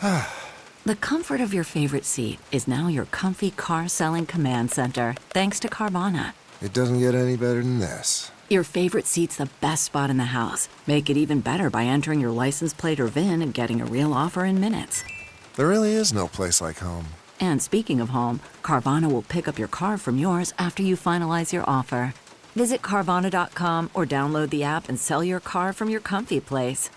The comfort of your favorite seat is now your comfy car selling command center, thanks to Carvana. It doesn't get any better than this. Your favorite seat's the best spot in the house. Make it even better by entering your license plate or VIN and getting a real offer in minutes. There really is no place like home. And speaking of home, Carvana will pick up your car from yours after you finalize your offer. Visit Carvana.com or download the app and sell your car from your comfy place.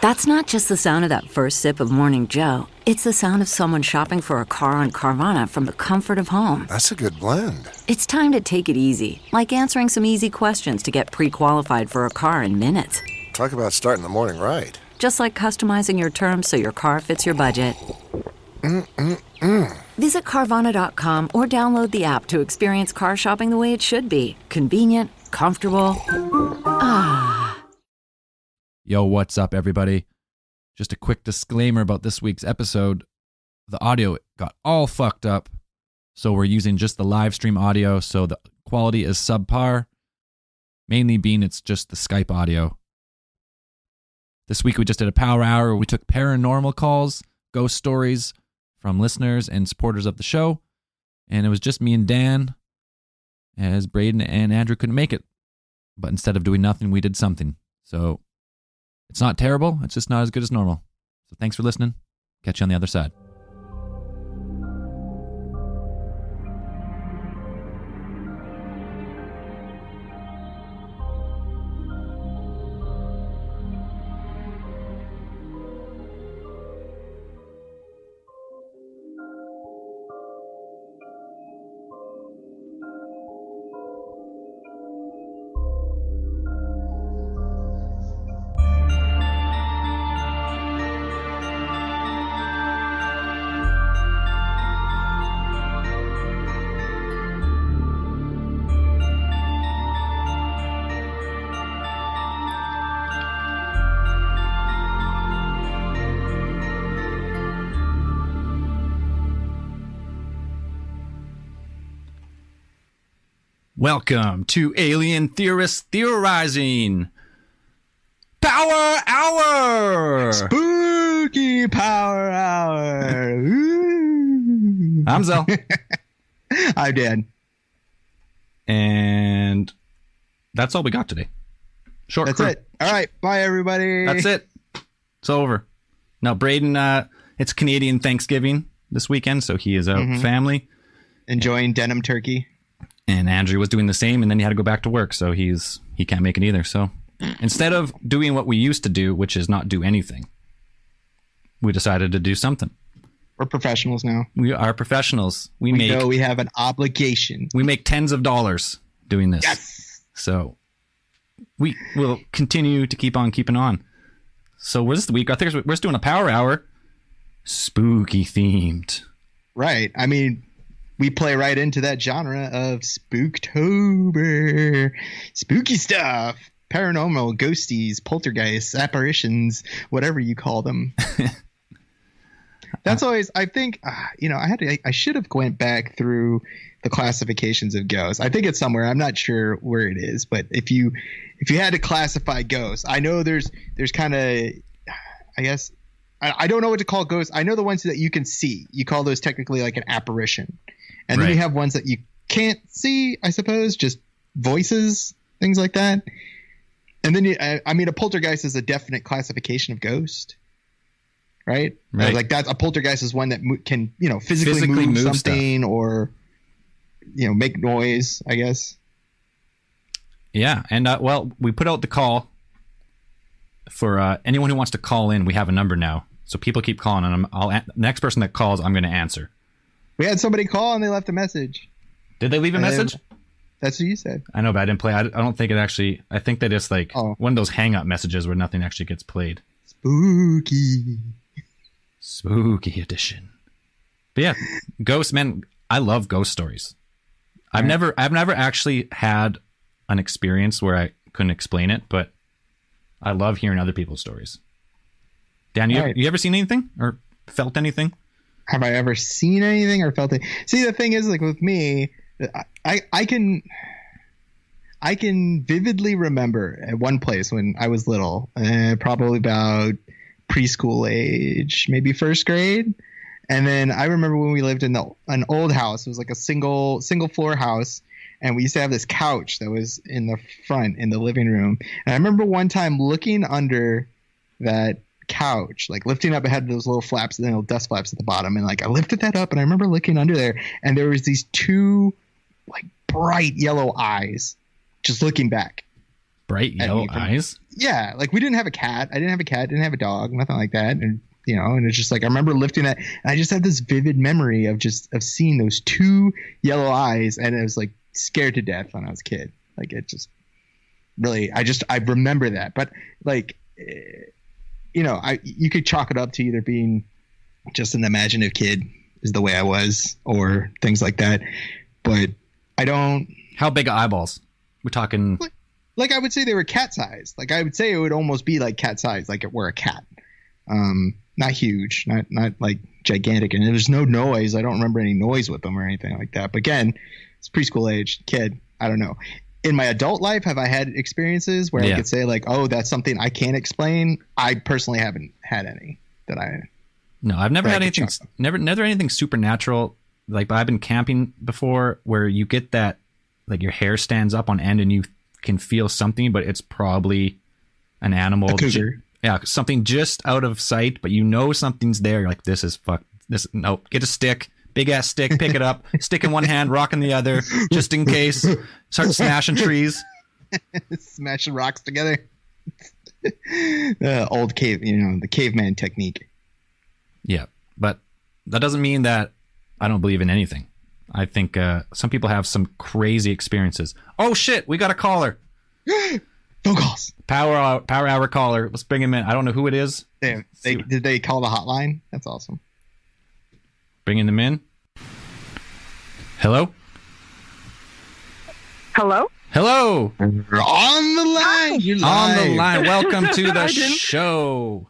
That's not just the sound of that first sip of Morning Joe. It's the sound of someone shopping for a car on Carvana from the comfort of home. That's a good blend. It's time to take it easy, like answering some easy questions to get pre-qualified for a car in minutes. Talk about starting the morning right. Just like customizing your terms so your car fits your budget. Visit Carvana.com or download the app to experience car shopping the way it should be. Convenient, comfortable. Yo, what's up, everybody? Just a quick disclaimer about this week's episode. The audio got all fucked up, so we're using just the live stream audio, so the quality is subpar, mainly being it's just the Skype audio. This week we just did a power hour. We took paranormal calls, ghost stories from listeners and supporters of the show, and it was just me and Dan, as Braden and Andrew couldn't make it. But instead of doing nothing, we did something. So it's not terrible, it's just not as good as normal. So thanks for listening. Catch you on the other side. Welcome to Alien Theorists Theorizing Power Hour! Spooky Power Hour! Ooh. I'm Zell. I'm Dan. And that's all we got today. Short That's crew. it. All right. Bye, everybody. That's it. It's over. Now, Braden, it's Canadian Thanksgiving this weekend, so he is out with family. Enjoying denim turkey. And Andrew was doing the same, and then he had to go back to work, so he can't make it either. So instead of doing what we used to do, which is not do anything, we decided to do something. We're professionals now. We are professionals. We know we have an obligation. We make tens of dollars doing this. Yes. So we will continue to keep on keeping on. So where's the week? I think we're just doing a power hour, spooky themed. Right. I mean, we play right into that genre of Spooktober. Spooky stuff. Paranormal, ghosties, poltergeists, apparitions, whatever you call them. That's always, I think, I should have went back through the classifications of ghosts. I think it's somewhere. I'm not sure where it is, but if you had to classify ghosts, I know there's kind of, I guess, I don't know what to call ghosts. I know the ones that you can see. You call those technically like an apparition. And then you have ones that you can't see, I suppose, just voices, things like that. And then, a poltergeist is a definite classification of ghost, right? Like that's a poltergeist is one that can, physically move something stuff. Or, make noise, I guess. Yeah. And, we put out the call for anyone who wants to call in. We have a number now. So people keep calling, and the next person that calls, I'm going to answer. We had somebody call and they left a message. Did they leave a message? That's what you said. I know, but I didn't play. I don't think it actually. I think that it's like one of those hang-up messages where nothing actually gets played. Spooky edition. But yeah, ghosts, man. I love ghost stories. I've never actually had an experience where I couldn't explain it, but I love hearing other people's stories. Dan, you ever seen anything or felt anything? Have I ever seen anything or felt it? See, the thing is, like with me, I I can vividly remember at one place when I was little, probably about preschool age, maybe first grade. And then I remember when we lived in an old house. It was like a single floor house. And we used to have this couch that was in the front in the living room. And I remember one time looking under that couch, like lifting up, it had those little flaps and then little dust flaps at the bottom. And like I lifted that up and I remember looking under there and there was these two like bright yellow eyes just looking back. Bright yellow eyes? Yeah. Like we didn't have a cat. I didn't have a cat, didn't have a dog, nothing like that. And you know, and it's just like I remember lifting that and I just had this vivid memory of seeing those two yellow eyes and it was like scared to death when I was a kid. Like it just really I remember that. But like you know, you could chalk it up to either being just an imaginative kid is the way I was or things like that. But I don't. How big are eyeballs? We're talking. Like I would say they were cat size. Like I would say it would almost be like cat size, like it were a cat. Not huge, not like gigantic. And there's no noise. I don't remember any noise with them or anything like that. But again, it's preschool age kid. I don't know. In my adult life, have I had experiences where I could say like, oh, that's something I can't explain? I personally haven't had any that I. No, I've never had anything. Never anything supernatural. Like, but I've been camping before where you get that, like your hair stands up on end and you can feel something, but it's probably an animal. A cougar. Yeah, something just out of sight, but you know something's there. You're like, this is fuck. No, get a stick. Big ass stick, pick it up, stick in one hand, rock in the other, just in case. Start smashing trees. Smashing rocks together. Old cave, the caveman technique. Yeah, but that doesn't mean that I don't believe in anything. I think some people have some crazy experiences. Oh shit, we got a caller. Phone calls. Power hour caller. Let's bring him in. I don't know who it is. Did they call the hotline? That's awesome. Bringing them in. Hello? Hello? Hello. You're on the line. You're on live. the line. Welcome to the show.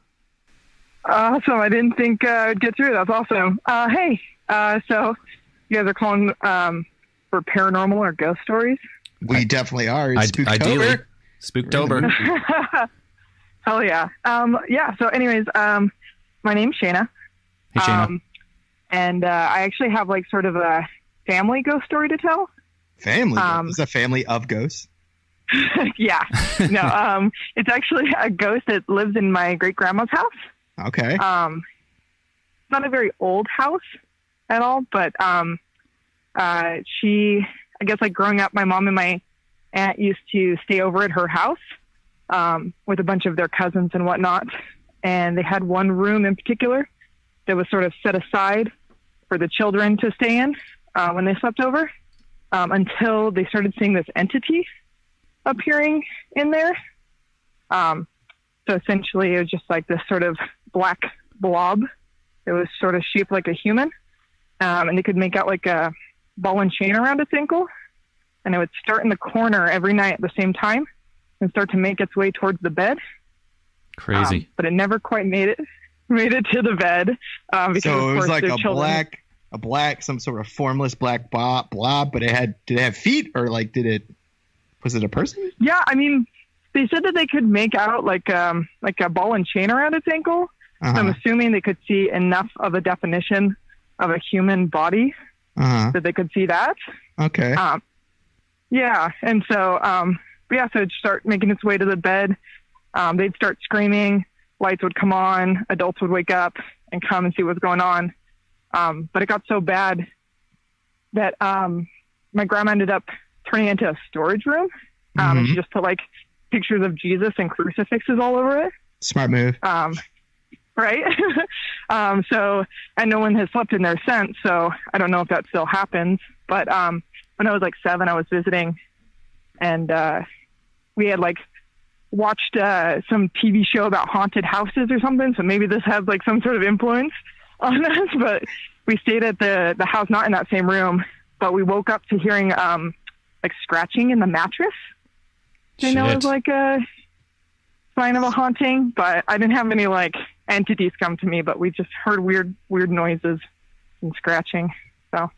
Awesome. I didn't think I'd get through. That's awesome. Hey, so you guys are calling for paranormal or ghost stories? We definitely are. It's Ideally. Spooktober. Spooktober. Hell yeah. Yeah. So anyways, my name's Shayna. Hey, Shayna. And I actually have like sort of a family ghost story to tell. Family? Is a family of ghosts? Yeah. No, it's actually a ghost that lives in my great grandma's house. Okay. It's not a very old house at all, but she, I guess like growing up, my mom and my aunt used to stay over at her house with a bunch of their cousins and whatnot. And they had one room in particular that was sort of set aside for the children to stay in when they slept over until they started seeing this entity appearing in there. So essentially it was just like this sort of black blob. It was sort of shaped like a human. And they could make out like a ball and chain around its ankle. And it would start in the corner every night at the same time and start to make its way towards the bed. Crazy. But it never quite made it to the bed. Because so it was like a black, some sort of formless black blob, but did it have feet or like, was it a person? Yeah. I mean, they said that they could make out like a ball and chain around its ankle. Uh-huh. So I'm assuming they could see enough of a definition of a human body that they could see that. Okay. Yeah. And so, so it'd start making its way to the bed. They'd start screaming, lights would come on, adults would wake up and come and see what's going on. But it got so bad that my grandma ended up turning into a storage room. And she just put like pictures of Jesus and crucifixes all over it. Smart move. Right. So, and no one has slept in there since. So I don't know if that still happens, but when I was like 7, I was visiting and we had like watched some TV show about haunted houses or something. So maybe this has like some sort of influence on us, but we stayed at the house, not in that same room, but we woke up to hearing like scratching in the mattress. I know it was like a sign of a haunting, but I didn't have any like entities come to me, but we just heard weird noises and scratching. So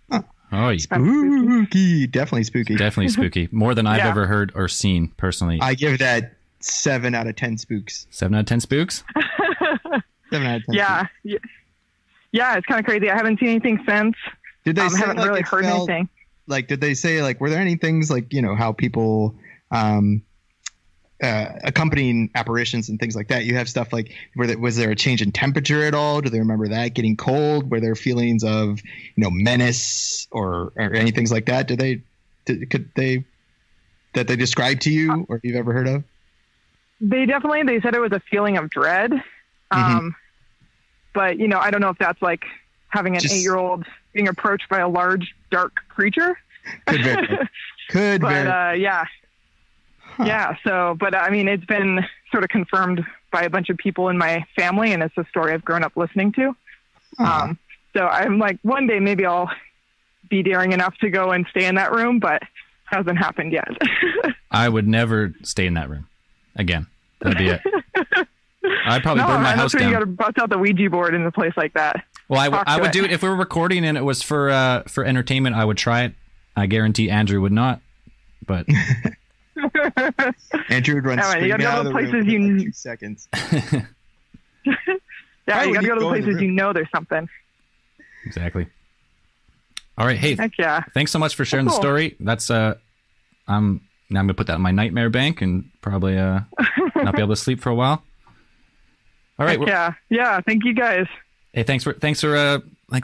Oh, That's spooky. Spooky. Definitely spooky. definitely spooky. More than I've Yeah. ever heard or seen personally. I give that 7 out of 10 spooks. 7 out of 10 spooks? 7 out of 10 Yeah. spooks. Yeah, it's kind of crazy. I haven't seen anything since. Did they say, haven't like, really it heard felt- anything. Like, did they say, like, were there any things like, you know, how people accompanying apparitions and things like that? You have stuff like, was there a change in temperature at all? Do they remember that getting cold? Were there feelings of, you know, menace or any things like that? That they described to you or you've ever heard of? They said it was a feeling of dread. But, you know, I don't know if that's like having an Just- 8-year-old being approached by a large, dark creature. Could very. Could But very. yeah. Yeah. So, but I mean, it's been sort of confirmed by a bunch of people in my family, and it's a story I've grown up listening to. So I'm like, one day maybe I'll be daring enough to go and stay in that room, but hasn't happened yet. I would never stay in that room again. That'd be it. I'd probably burn my house that's when you got down. to bust out the Ouija board in a place like that. Well, talk I to would it. do it if we were recording and it was for entertainment. I would try it. I guarantee Andrew would not. But Andrew would run Yeah, man, screaming you gotta go out to of the places room within, you- like 2 seconds. Yeah, Why you would got to you go to the go in the places room? you know there's something. exactly. All right. Hey, Heck yeah. thanks so much for sharing Cool. the story. That's now I'm gonna put that in my nightmare bank and probably not be able to sleep for a while. All right. Heck yeah. Thank you guys. Hey, thanks for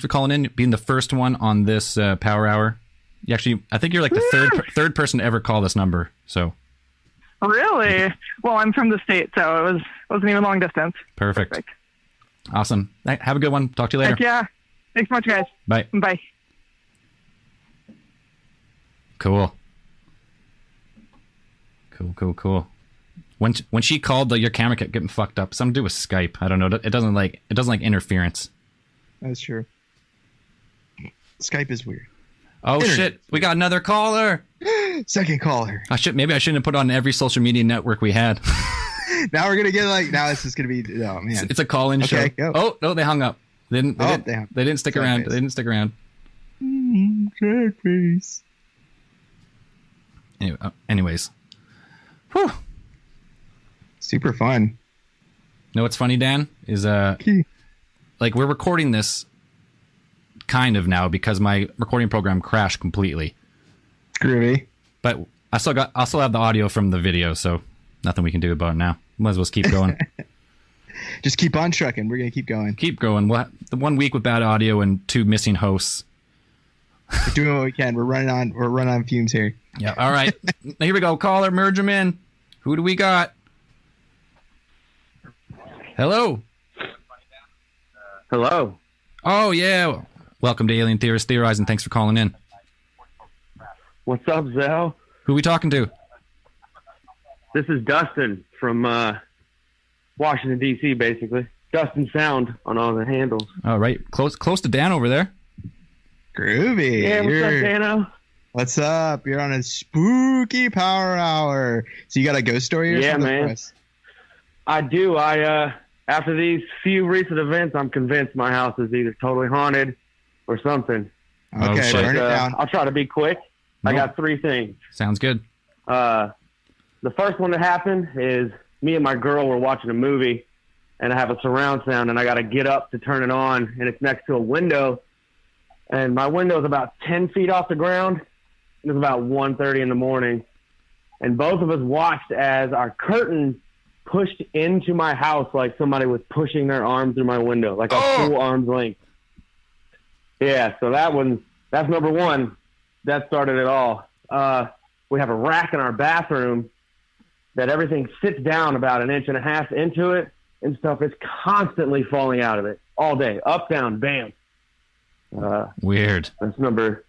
calling in, being the first one on this Power Hour. You actually, I think you're like the third person to ever call this number. So Really? Well, I'm from the state, so it wasn't even long distance. perfect. Awesome. Have a good one. Talk to you later. Heck yeah. Thanks so much, guys. Bye. Bye. Cool. When she called, your camera kept getting fucked up. Something to do with Skype. I don't know. It doesn't like interference. That's true. Skype is weird. Oh Internet. shit! We got another caller. Second caller. Maybe I shouldn't have put on every social media network we had. Now we're gonna get now this is gonna be oh man. It's a call-in show. Okay, go. Oh no, they hung up. They didn't stick Sad around. face. They didn't stick around. Sad face. Anyways. Whew. Super fun. Know what's funny, Dan? Is like we're recording this kind of now because my recording program crashed completely. Groovy. But I still have the audio from the video, so nothing we can do about it now. Might as well just keep going. Just keep on trucking. We're gonna keep going. Keep going. The 1 week with bad audio and 2 missing hosts. We're doing what we can. We're running on fumes here. Yeah. All right. Here we go. Caller, merge them in. Who do we got? Hello. Hello. Oh yeah. Welcome to Alien Theorist Theorizing. Thanks for calling in. What's up, Zell? Who are we talking to? This is Dustin from Washington, D.C., basically. Dustin Sound on all the handles. All right. Close to Dan over there. Groovy. Yeah, what's up, Dano? What's up? You're on a spooky Power Hour. So you got a ghost story or Yeah, something man. for us? I do. After these few recent events, I'm convinced my house is either totally haunted or something. Oh, Okay, shit. burn it down. I'll try to be quick. I Nope. got 3 things. Sounds good. The first one that happened is me and my girl were watching a movie, and I have a surround sound, and I got to get up to turn it on, and it's next to a window, and my window is about 10 feet off the ground. It was about 1:30 in the morning, and both of us watched as our curtain pushed into my house like somebody was pushing their arm through my window, like a full arm's length. Yeah, so that's number one. That started it all. We have a rack in our bathroom that everything sits down about 1.5 inches into it, and stuff is constantly falling out of it all day, up, down, bam. Weird. That's number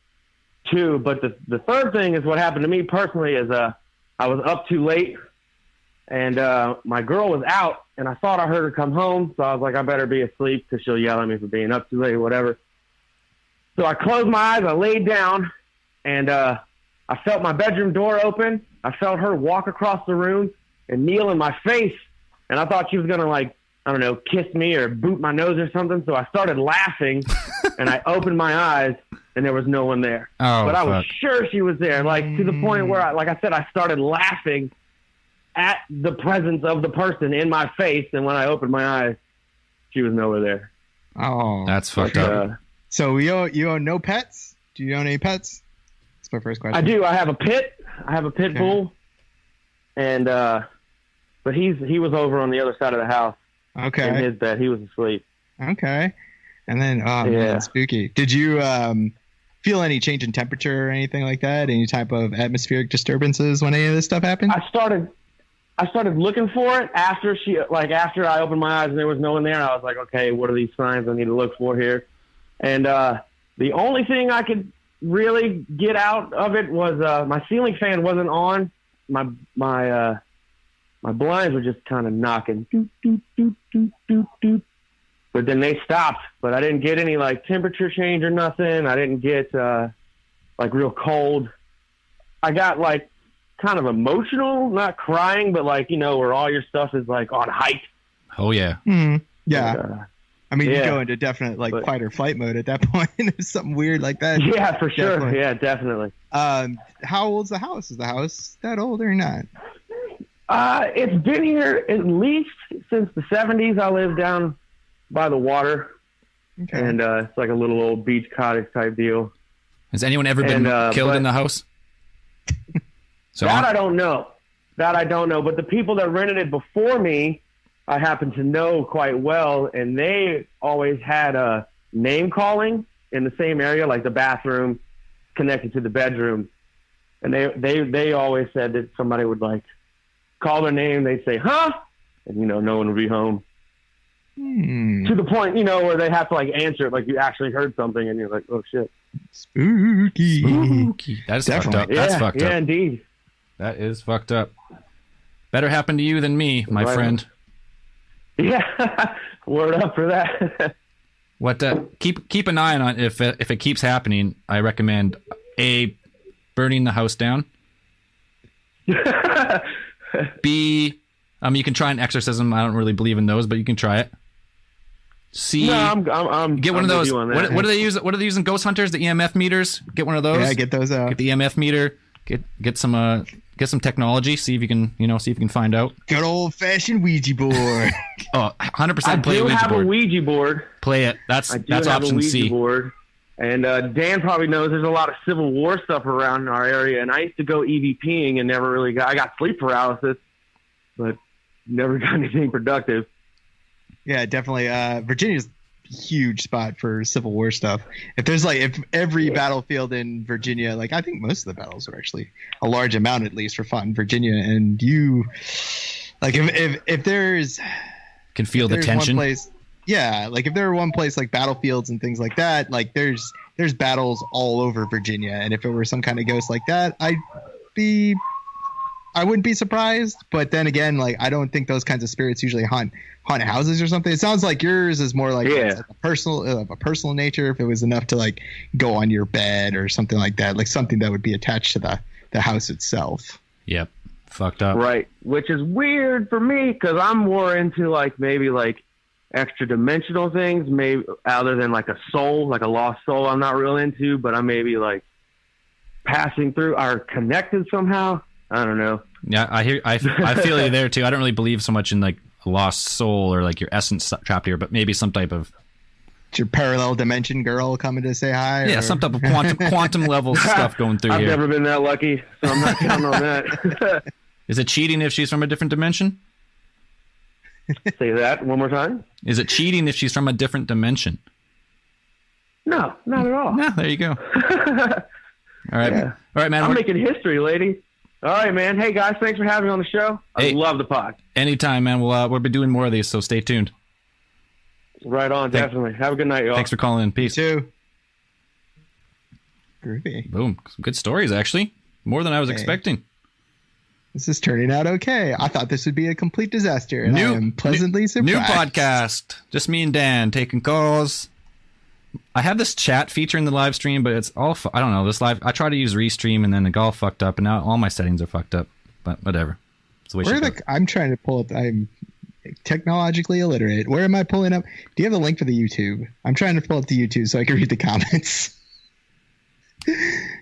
2. But the third thing is what happened to me personally is I was up too late, and my girl was out, and I thought I heard her come home, so I was like, I better be asleep because she'll yell at me for being up too late or whatever. So I closed my eyes, I laid down, and I felt my bedroom door open. I felt her walk across the room and kneel in my face, and I thought she was going to, like, I don't know, kiss me or boot my nose or something. So I started laughing, and I opened my eyes, and there was no one there. Oh, but I was fuck. sure she was there, like to the point where, like I said, I started laughing at the presence of the person in my face, and when I opened my eyes, she was nowhere there. Oh, That's fucked But, up. so you own no pets? Do you own any pets? That's my first question. I do. I have a pit. I have a pit Okay. bull, and but he was over on the other side of the house in Okay. his bed. He was asleep. Okay. And then, Yeah. man, spooky. Did you feel any change in temperature or anything like that? Any type of atmospheric disturbances when any of this stuff happened? I started looking for it after I opened my eyes and there was no one there. I was like, okay, what are these signs I need to look for here? And the only thing I could really get out of it was my ceiling fan wasn't on. My blinds were just kind of knocking, doot, doot, doot, doot, doot, doot. But then they stopped. But I didn't get any like temperature change or nothing. I didn't get like real cold. I got like kind of emotional, not crying, but like, where all your stuff is like on height. Oh, yeah. Yeah. And, I mean, you yeah. go into definite like But- fight or flight mode at that point. If something weird like that. yeah, for sure. Definitely. Yeah, definitely. How old's the house? Is the house that old or not? It's been here at least since the 70s. I live down by the water, Okay. and it's like a little old beach cottage type deal. Has anyone ever been And, killed but- in the house? So That I don't know. But the people that rented it before me, I happen to know quite well, and they always had a name calling in the same area, like the bathroom connected to the bedroom. And they always said that somebody would like call their name, they'd say, huh? And no one would be home. To the point, where they have to like answer it like you actually heard something and you're like, oh shit. Spooky. Spooky. That is fucked Definitely. up. That's fucked Yeah, up. indeed. That is fucked up. Better happen to you than me, my Right. friend. Yeah. Word up for that. What? Keep an eye on it. If it keeps happening, I recommend A, burning the house down. B, you can try an exorcism. I don't really believe in those, but you can try it. C, No, I'm get one of with those. you on that. What do they use? What are they using? Ghost hunters, the EMF meters. Get one of those. Yeah, get those out. Get the EMF meter. Get some technology. See if you can find out. Good old fashioned Ouija board. Oh, 100% I play a do Ouija have board. a Ouija board. Play it. That's I do have option a Ouija C. board. And Dan probably knows there's a lot of Civil War stuff around our area. And I used to go EVPing and never really I got sleep paralysis, but never got anything productive. Yeah, definitely. Virginia's a huge spot for Civil War stuff. If every battlefield in Virginia, like I think most of the battles are actually a large amount at least were fought in Virginia, and you like if there's Can feel the there's tension. one place, yeah, like if there were one place like battlefields and things like that, like there's battles all over Virginia, and if it were some kind of ghost like that, I wouldn't be surprised. But then again, like I don't think those kinds of spirits usually haunt houses or something. It sounds like yours is more like, Yeah. it's like a personal nature. If it was enough to like go on your bed or something like that, like something that would be attached to the house itself. Yep. Fucked up. Right. Which is weird for me because I'm more into like maybe like extra dimensional things, maybe other than like a soul, like a lost soul I'm not real into, but I'm maybe like passing through or connected somehow. I don't know. Yeah, I feel you there too. I don't really believe so much in like a lost soul or like your essence trapped here, but maybe some type of It's your parallel dimension girl coming to say hi. yeah, or- some type of quantum level stuff going through I've here. never been that lucky, so I'm not counting on that. Is it cheating if she's from a different dimension? Say that one more time. Is it cheating if she's from a different dimension? No, not at all. No, there you go. All right, Yeah. all right, man. I'm we're- making history, lady. All right, man. Hey, guys, thanks for having me on the show. I Hey. love the pod. Anytime, man. We'll be doing more of these, so stay tuned. Right on, definitely. Have a good night, y'all. Thanks for calling in. Peace. too. Groovy. Boom. Some good stories, actually. More than I was Hey. expecting. This is turning out okay. I thought this would be a complete disaster, and I am pleasantly New surprised. podcast. Just me and Dan taking calls. I have this chat feature in the live stream, but it's all I don't know. This live, I try to use Restream, and then it got all fucked up, and now all my settings are fucked up. But whatever. It's the way Where shit the? goes. I'm trying to pull up. I'm technologically illiterate. Where am I pulling up? Do you have the link for the YouTube? I'm trying to pull up the YouTube so I can read the comments.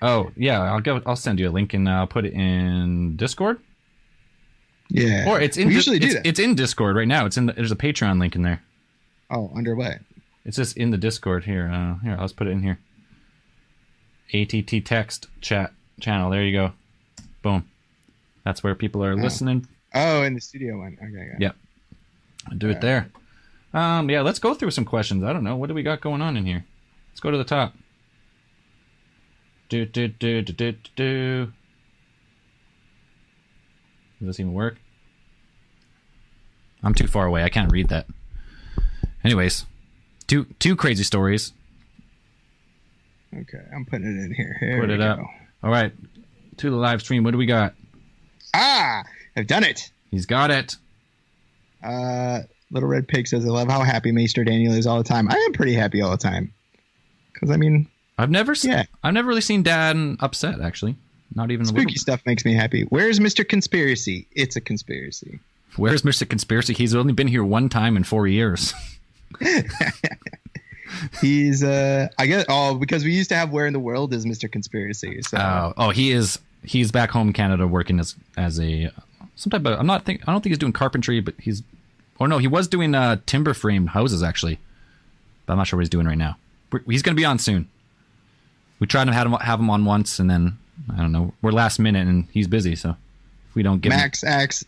Oh yeah, I'll send you a link and I'll put it in Discord. Yeah. Or it's in we usually do that. It's in Discord right now. There's a Patreon link in there. Oh, under what? It's just in the Discord here. Here, let's put it in here. ATT text chat channel. There you go. Boom. That's where people are listening. Oh, in the studio one. Okay. Yep. Do it there. Yeah, let's go through some questions. I don't know. What do we got going on in here? Let's go to the top. Does this even work? I'm too far away. I can't read that. Anyways, two crazy stories. Okay, I'm putting it in here. Put it up. All right. To the live stream. What do we got? I've done it. He's got it. Little Red Pig says, I love how happy Maester Daniel is all the time. I am pretty happy all the time. Because, I mean... I've never really seen Dad upset, actually. Not even a little. Spooky stuff makes me happy. Where's Mr. Conspiracy? It's a conspiracy. Where's Mr. Conspiracy? He's only been here one time in 4 years. He's, I guess, because we used to have Where in the World is Mr. Conspiracy. So. He's back home in Canada working as a, some type of, I don't think he's doing carpentry, but he was doing timber framed houses, actually. But I'm not sure what he's doing right now. He's going to be on soon. We tried to have him on once, and then I don't know. We're last minute, and he's busy. So if we don't get Max asks,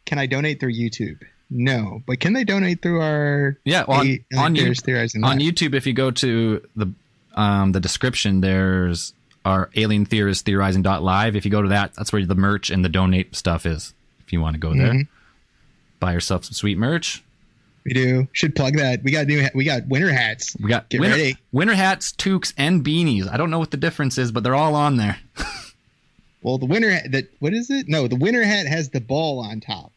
"Can I donate through YouTube?" No, but can they donate through our on YouTube? If you go to the description, there's our Alien Theorist Theorizing.live. If you go to that, that's where the merch and the donate stuff is. If you want to go there, buy yourself some sweet merch. We do. Should plug that. We got winter hats. Get ready. Winter hats, toques, and beanies. I don't know what the difference is, but they're all on there. Well, the winter hat, what is it? No, the winter hat has the ball on top.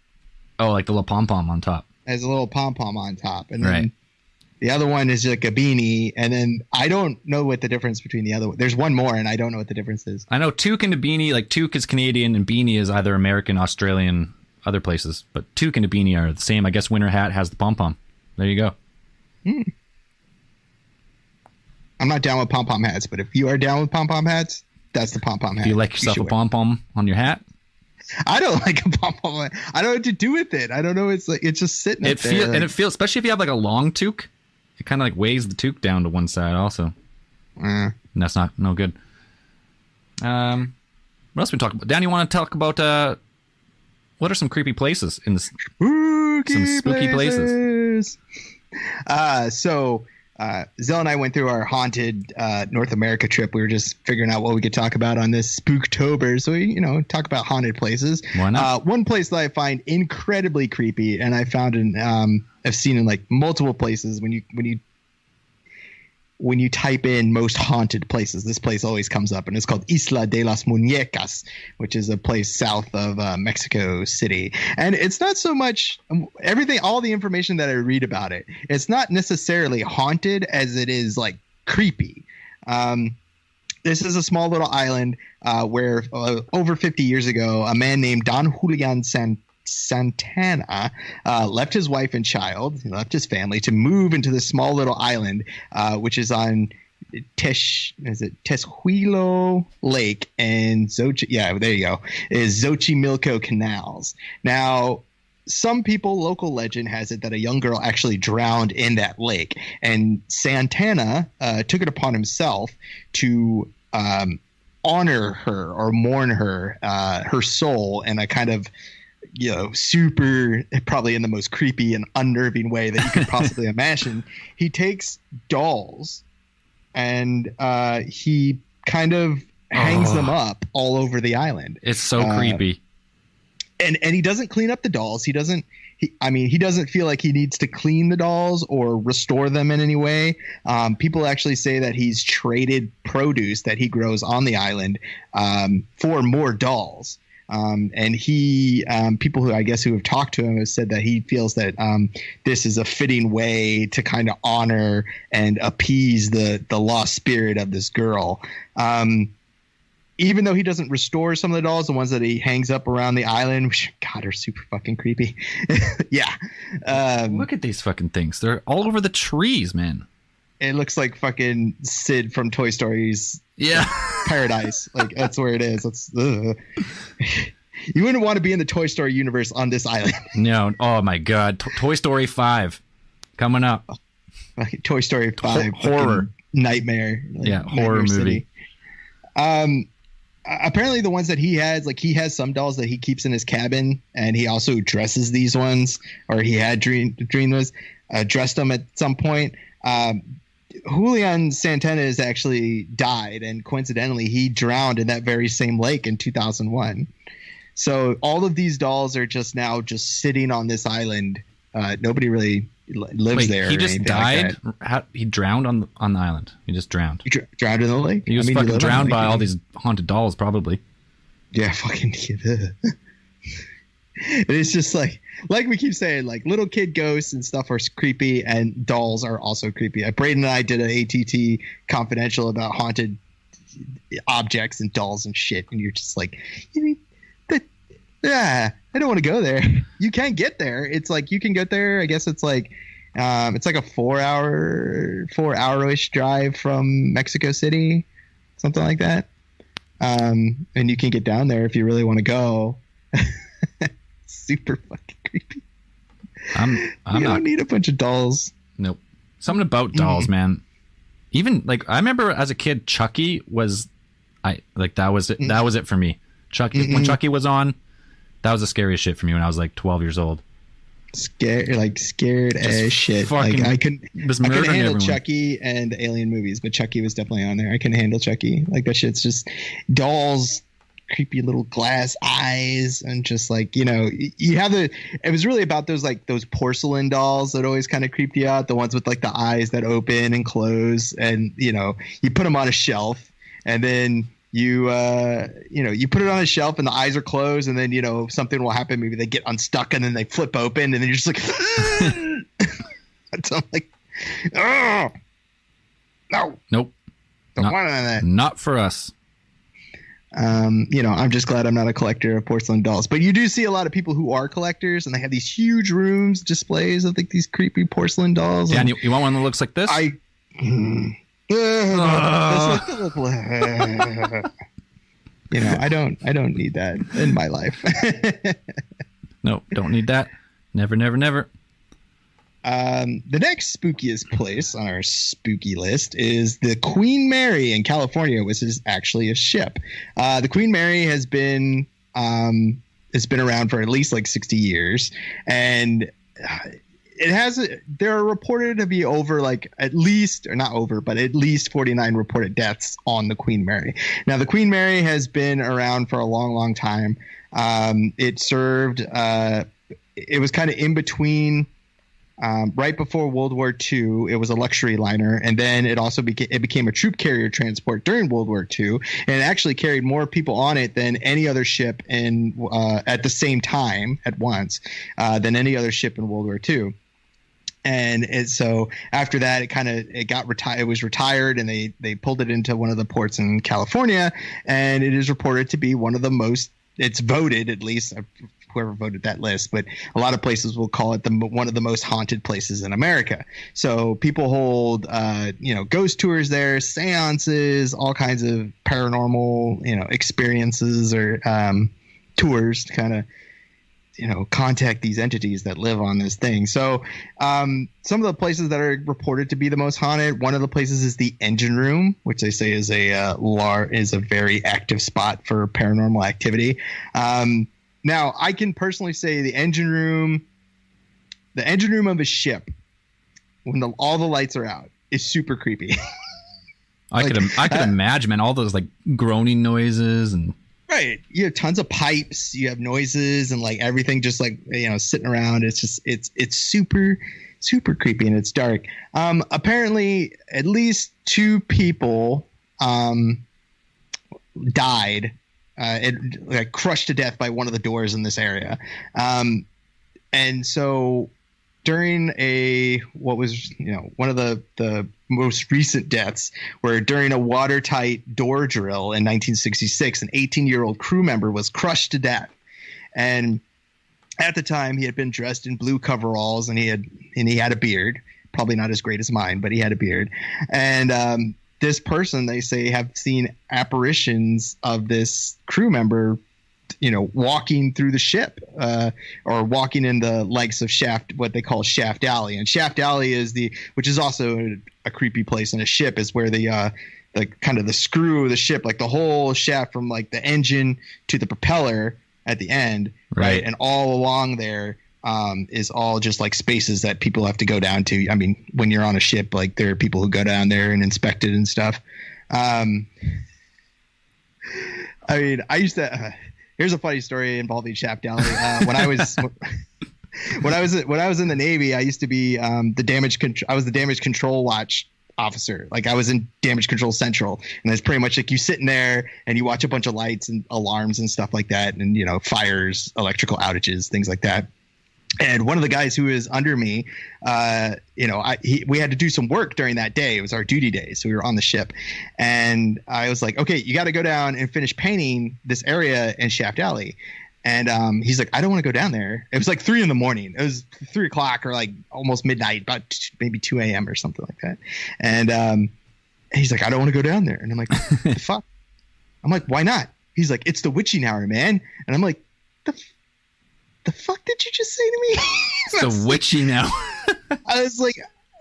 Oh, like the little pom-pom on top. Has a little pom-pom on top. And then the other one is like a beanie. And then I don't know what the difference between the other one. There's one more, and I don't know what the difference is. I know toque and a beanie, like toque is Canadian and beanie is either American, Australian, other places, but toque and a beanie are the same. I guess winter hat has the pom-pom. There you go. I'm not down with pom-pom hats, but if you are down with pom-pom hats, that's the pom-pom hat. Do you like yourself a pom-pom on your hat? I don't like a pom-pom hat. I don't know what to do with it. I don't know. It's like it's just sitting there. It feels, especially if you have like a long toque, it kind of like weighs the toque down to one side also. And that's no good. What else we talk about? Dan, you want to talk about what are some creepy places in this? Spooky places. So Zell and I went through our haunted North America trip. We were just figuring out what we could talk about on this Spooktober. So we, talk about haunted places. Why not? One place that I find incredibly creepy, and I found I've seen in like multiple places when you type in most haunted places, this place always comes up, and it's called Isla de las Muñecas, which is a place south of Mexico City. And it's not so much all the information that I read about it, it's not necessarily haunted as it is like creepy. This is a small little island where over 50 years ago, a man named Don Julian Santana left his wife and child, he left his family to move into this small little island, which is on Tejuelo Lake and Xochimilco Canals. Now, some people, local legend has it that a young girl actually drowned in that lake, and Santana took it upon himself to honor her or mourn her soul in a kind of super, probably in the most creepy and unnerving way that you could possibly imagine. He takes dolls and he kind of hangs them up all over the island. It's so creepy. And he doesn't clean up the dolls. He doesn't feel like he needs to clean the dolls or restore them in any way. People actually say that he's traded produce that he grows on the island for more dolls. And people who have talked to him have said that he feels that this is a fitting way to kind of honor and appease the lost spirit of this girl. Even though he doesn't restore some of the dolls, the ones that he hangs up around the island, which, God, are super fucking creepy. Yeah. Look at these fucking things. They're all over the trees, man. it looks like fucking Sid from Toy Story's Yeah. paradise. Like that's where it is. That's you wouldn't want to be in the Toy Story universe on this island. No. Oh my God. Toy Story 5 coming up. Like Toy Story 5 horror nightmare. Like, Yeah, horror Nightmare movie. City. Apparently the ones that he has, like he has some dolls that he keeps in his cabin, and he also dresses these ones, or he had dreamed those, dressed them at some point. Julian Santana has actually died, and coincidentally he drowned in that very same lake in 2001. So all of these dolls are just now just sitting on this island. Nobody really lives there. He or just anything died. like that. He drowned on the island. He just drowned. He drowned in the lake. He was you fucking live on drowned the lake, by all you- these haunted dolls, probably. Yeah, fucking. It's just like we keep saying, like little kid ghosts and stuff are creepy, and dolls are also creepy. Braden and I did an ATT confidential about haunted objects and dolls and shit, and you're just like, I don't want to go there. You can't get there. It's like you can get there. I guess it's like a 4-hour-ish drive from Mexico City, something like that. And you can get down there if you really want to go. Super fucking creepy. I'm You not. don't need a bunch of dolls. Nope. Something about dolls, man. Even like I remember as a kid, Chucky was, that was it. That was it for me. Chucky when Chucky was on, that was the scariest shit for me when I was like 12 years old. Scared as shit. fucking Like I couldn't murdering handle everyone. Chucky and the Alien movies, but Chucky was definitely on there. I couldn't handle Chucky. Like that shit's just dolls, creepy little glass eyes, and just like, you have it was really about those porcelain dolls that always kind of creeped you out, the ones with like the eyes that open and close, and you put them on a shelf, and then you put it on a shelf and the eyes are closed, and then something will happen, maybe they get unstuck and then they flip open, and then you're just like so I'm like, oh no, Nope. don't Not- want none of that. Not for us. I'm just glad I'm not a collector of porcelain dolls. But you do see a lot of people who are collectors, and they have these huge rooms, displays of like these creepy porcelain dolls. Yeah, and and you want one that looks like this? I don't need that in my life. No, don't need that. Never, never, never. The next spookiest place on our spooky list is the Queen Mary in California, which is actually a ship. The Queen Mary has been around for at least like 60 years, and there are reported to be over like at least 49 reported deaths on the Queen Mary. Now the Queen Mary has been around for a long, long time. It served. It was kind of in between. Right before World War II, it was a luxury liner, and then it also became a troop carrier transport during World War II, and it actually carried more people on it than any other ship at the same time at once than any other ship in World War II. And so after that, it was retired, and they pulled it into one of the ports in California, and it is reported to be one of the most. It's voted, at least whoever voted that list, but a lot of places will call it one of the most haunted places in America. So people hold, ghost tours there, seances, all kinds of paranormal, experiences or tours to kind of, contact these entities that live on this thing. So some of the places that are reported to be the most haunted, one of the places is the engine room, which they say is a very active spot for paranormal activity. Now, I can personally say the engine room of a ship, when all the lights are out, is super creepy. I could imagine, man, all those like groaning noises and. Right. You have tons of pipes, you have noises, and like everything just like, sitting around. It's just, it's super, super creepy, and it's dark. Apparently at least 2 people, died, crushed to death by one of the doors in this area. And so during one of the most recent deaths, where during a watertight door drill in 1966, an 18-year-old crew member was crushed to death. And at the time, he had been dressed in blue coveralls, and he had a beard. probably not as great as mine, but he had a beard. And this person, they say, have seen apparitions of this crew member, walking through the ship, or walking in the likes of what they call Shaft Alley. And Shaft Alley which is also a creepy place in a ship, is where the kind of the screw of the ship, like the whole shaft from like the engine to the propeller at the end, right? And all along there is all just like spaces that people have to go down to. I mean, when you're on a ship, like there are people who go down there and inspect it and stuff. I mean, I used to. Here's a funny story involving Shaft Alley. When I was in the Navy, I used to be I was the damage control watch officer. Like I was in damage control central, and that's pretty much like you sit in there and you watch a bunch of lights and alarms and stuff like that, and fires, electrical outages, things like that. And one of the guys who was under me, we had to do some work during that day. It was our duty day, so we were on the ship. And I was like, okay, you got to go down and finish painting this area in Shaft Alley. And he's like, I don't want to go down there. It was like 3 a.m. It was 3 o'clock or like almost midnight, about maybe 2 a.m. or something like that. And he's like, I don't want to go down there. And I'm like, the fuck? I'm like, why not? He's like, it's the witching hour, man. And I'm like, the fuck did you just say to me? It's the witching hour. I was like,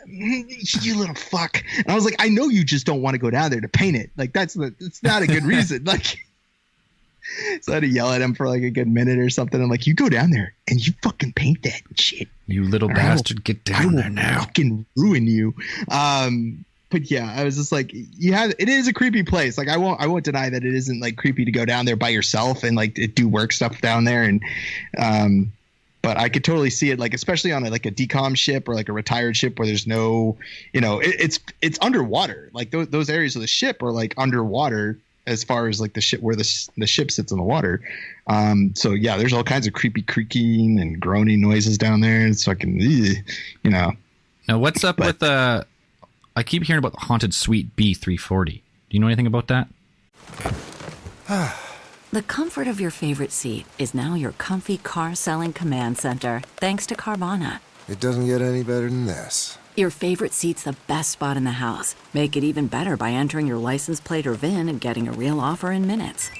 you little fuck. And I was like, I know you just don't want to go down there to paint it. Like it's not a good reason. Like, so I had to yell at him for like a good minute or something. I'm like, you go down there and you fucking paint that shit. You little bastard, get down there now. Fucking ruin you. But yeah, I was just like, it is a creepy place. Like I won't deny that it isn't like creepy to go down there by yourself and like do work stuff down there. And, but I could totally see it, like, especially on a decom ship or like a retired ship where there's no, it's underwater. Like those areas of the ship are like underwater as far as like the ship where the ship sits in the water. So yeah, there's all kinds of creepy creaking and groaning noises down there. It's fucking, Now what's up with I keep hearing about the haunted suite B340. Do you know anything about that? The comfort of your favorite seat is now your comfy car selling command center, thanks to Carvana. It doesn't get any better than this. Your favorite seat's the best spot in the house. Make it even better by entering your license plate or VIN and getting a real offer in minutes.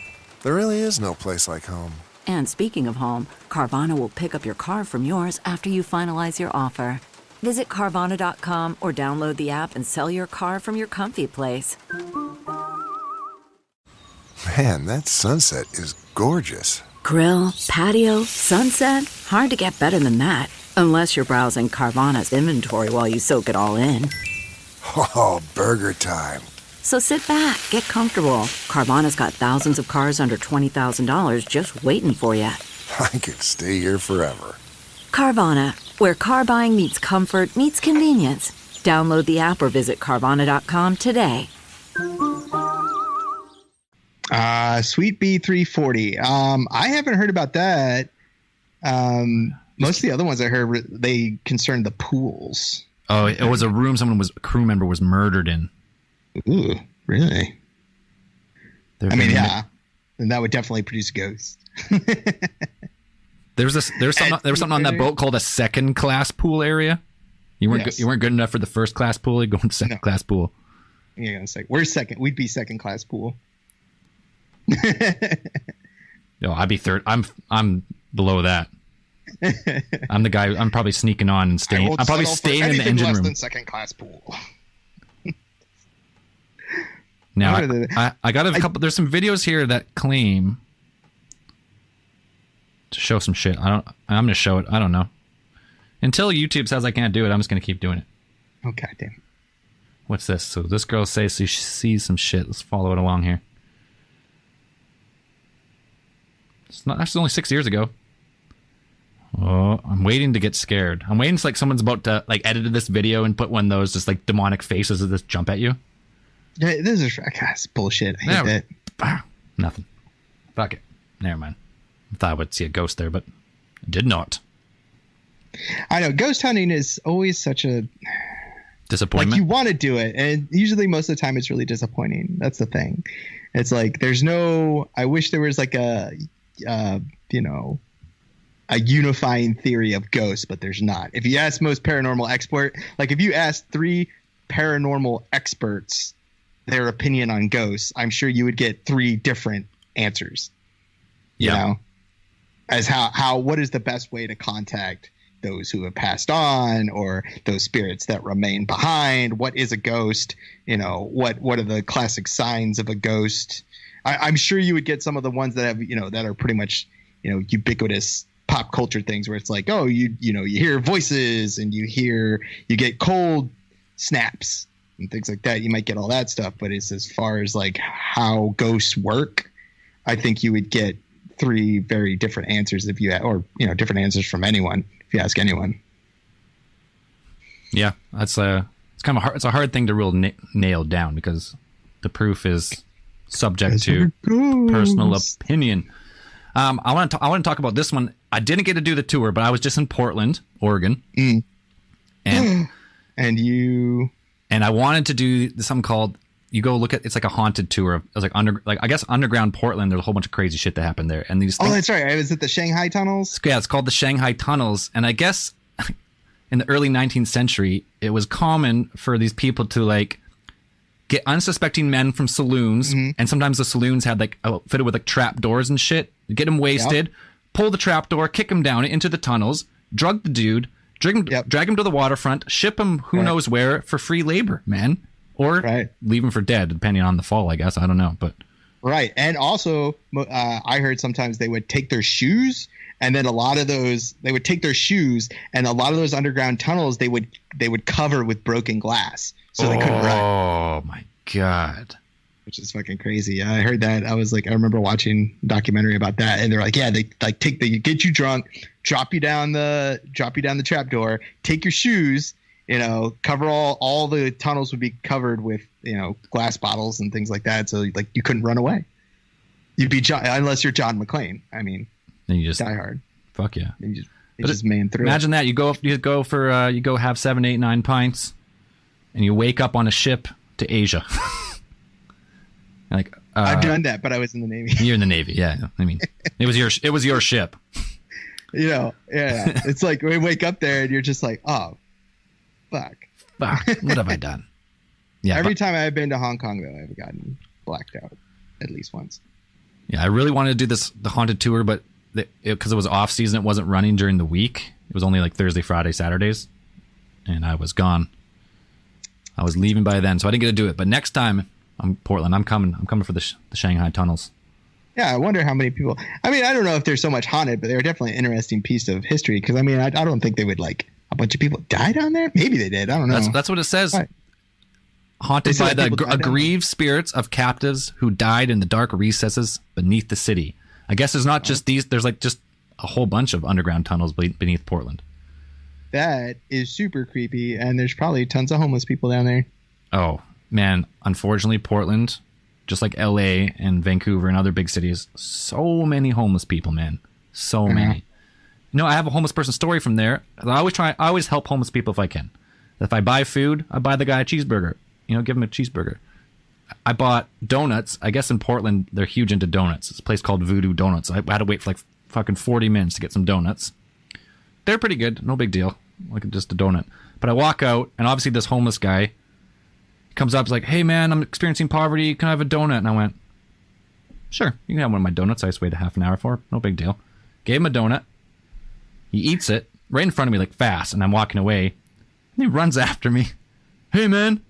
There really is no place like home. And speaking of home, Carvana will pick up your car from yours after you finalize your offer. Visit Carvana.com or download the app and sell your car from your comfy place. Man, that sunset is gorgeous. Grill, patio, sunset. Hard to get better than that. Unless you're browsing Carvana's inventory while you soak it all in. Oh, burger time. So sit back, get comfortable. Carvana's got thousands of cars under $20,000 just waiting for you. I could stay here forever. Carvana, where car buying meets comfort meets convenience. Download the app or visit Carvana.com today. Suite B340. I haven't heard about that. Most of the other ones I heard, they concerned the pools. Oh, it was a room a crew member was murdered in. Ooh, really? I mean, yeah. And that would definitely produce ghosts. There was something on that boat called a second class pool area. You weren't good enough for the first class pool. You go into second class pool. Yeah, it's like we're second. We'd be second class pool. No, I'd be third. I'm below that. I'm the guy. I'm probably sneaking on and staying. I'm probably staying in the engine room. Than second class pool. Now I got a couple. There's some videos here that claim to show some shit. I'm gonna show it. I don't know. Until YouTube says I can't do it, I'm just gonna keep doing it. Oh goddamn! What's this? So this girl says she sees some shit. Let's follow it along here. That's only 6 years ago. Oh, I'm waiting to get scared. I'm waiting. It's like someone's about to edit this video and put one of those just like demonic faces that just jump at you. Yeah, this is bullshit. I hate that. Nothing. Fuck it. Never mind. I thought I would see a ghost there, but I did not. I know ghost hunting is always such a disappointment. Like you want to do it, and usually most of the time it's really disappointing. That's the thing. It's like there's no. I wish there was like a a unifying theory of ghosts, but there's not. If you ask most paranormal expert, like if you ask 3 paranormal experts their opinion on ghosts, I'm sure you would get 3 different answers. You know, as how what is the best way to contact those who have passed on, or those spirits that remain behind? What is a ghost? You know, what are the classic signs of a ghost? I'm sure you would get some of the ones that have, you know, that are pretty much, you know, ubiquitous pop culture things where it's like, oh, you hear voices and you get cold snaps and things like that. You might get all that stuff, but it's as far as like how ghosts work, I think you would get 3 very different answers if you different answers from anyone if you ask anyone. Yeah, it's kind of it's a hard thing to really nail down because the proof is subject to personal opinion. I want to talk about this one. I didn't get to do the tour, but I was just in Portland, Oregon, and I wanted to do something called, you go look at, it's like a haunted tour. It was like I guess underground Portland. There's a whole bunch of crazy shit that happened there. And these that's right. I was at the Shanghai tunnels. Yeah, it's called the Shanghai tunnels. And I guess in the early 19th century, it was common for these people to like get unsuspecting men from saloons, and sometimes the saloons had like fitted with like trap doors and shit. Get them wasted, pull the trap door, kick him down into the tunnels, drug the dude, drag him to the waterfront, ship him who knows where for free labor, man. Or leave him for dead, depending on the fall, I guess. I don't know, but and also I heard sometimes they would take their shoes, and then a lot of those underground tunnels they would cover with broken glass, so they couldn't run. Oh my god, which is fucking crazy. I heard that. I was like, I remember watching a documentary about that, and they're like, yeah, they like get you drunk, drop you down the trap door, take your shoes. You know, cover all the tunnels would be covered with, you know, glass bottles and things like that. So like you couldn't run away. You'd be unless you're John McClane. I mean, then you just die hard. Fuck yeah. And you just man through. Imagine that you go have 7, 8, 9 pints, and you wake up on a ship to Asia. Like I've done that, but I was in the Navy. You're in the Navy, yeah. I mean, it was your ship. You know, yeah. It's like we wake up there and you're just like, oh. Fuck. What have I done? Yeah. Every time I've been to Hong Kong, though, I've gotten blacked out at least once. Yeah, I really wanted to do the haunted tour, but because it was off season, it wasn't running during the week. It was only like Thursday, Friday, Saturdays, and I was gone. I was leaving by then, so I didn't get to do it. But next time I'm Portland, I'm coming for the Shanghai tunnels. Yeah, I wonder how many people. I mean, I don't know if they're so much haunted, but they're definitely an interesting piece of history. Because I mean, I don't think they would like. A bunch of people die down there? Maybe they did. I don't know. That's what it says. Right. Haunted by the aggrieved spirits of captives who died in the dark recesses beneath the city. I guess there's not just these. There's like just a whole bunch of underground tunnels beneath Portland. That is super creepy, and there's probably tons of homeless people down there. Oh, man. Unfortunately, Portland, just like LA and Vancouver and other big cities, so many homeless people, man. So many. No, I have a homeless person story from there. I always help homeless people if I can. If I buy food, I buy the guy a cheeseburger. You know, give him a cheeseburger. I bought donuts. I guess in Portland, they're huge into donuts. It's a place called Voodoo Donuts. I had to wait for like fucking 40 minutes to get some donuts. They're pretty good. No big deal. Like just a donut. But I walk out, and obviously this homeless guy comes up, is like, hey man, I'm experiencing poverty. Can I have a donut? And I went, sure, you can have one of my donuts. I just waited half an hour for. No big deal. Gave him a donut. He eats it right in front of me, like fast, and I'm walking away. And he runs after me. Hey, man,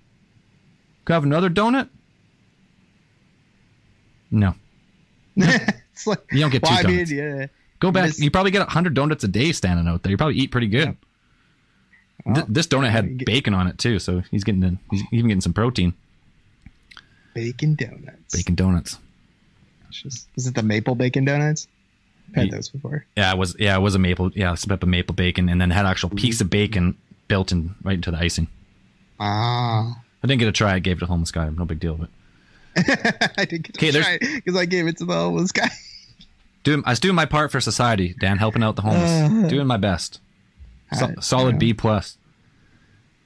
can I have another donut? No. It's like, you don't get 2 donuts. Yeah. Go back. You probably get 100 donuts a day standing out there. You probably eat pretty good. Yeah. Well, this donut had bacon on it too, so he's even getting some protein. Bacon donuts. Bacon donuts. Is it the maple bacon donuts? I've had those before. Yeah, it was a maple. Yeah, some type of maple bacon, and then it had an actual piece of bacon built in right into the icing. Ah. I didn't get to try it. I gave it to the homeless guy. No big deal, but I didn't get to try it because I gave it to the homeless guy. I was doing my part for society, Dan, helping out the homeless, doing my best. Solid B+.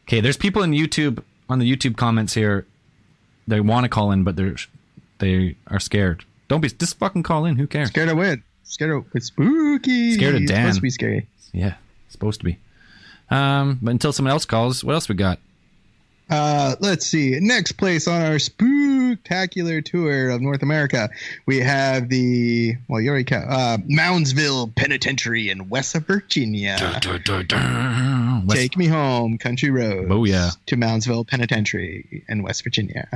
Okay, there's people on the YouTube comments here. They want to call in, but they are scared. Don't be just fucking call in. Who cares? Scared to win. It's spooky. Scared of It's Dan. supposed to be scary. Yeah, supposed to be. But until someone else calls, what else we got? Let's see. Next place on our spooktacular tour of North America, we have the Moundsville Penitentiary in West Virginia. Take me home, country roads. Oh, yeah. To Moundsville Penitentiary in West Virginia.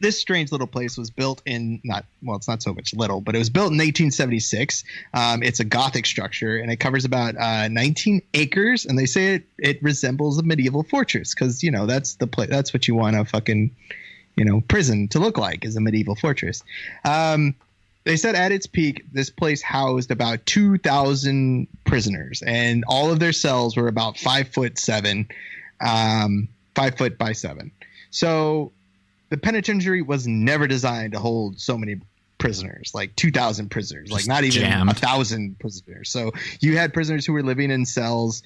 This strange little place was built in it's not so much little, but it was built in 1876. It's a Gothic structure, and it covers about 19 acres. And they say it resembles a medieval fortress because that's the place. That's what you want a fucking prison to look like, is a medieval fortress. They said at its peak, this place housed about 2,000 prisoners, and all of their cells were about 5'7", 5 foot by 7. So the penitentiary was never designed to hold so many prisoners, like 2,000 prisoners, like not even jammed. 1,000 prisoners. So you had prisoners who were living in cells,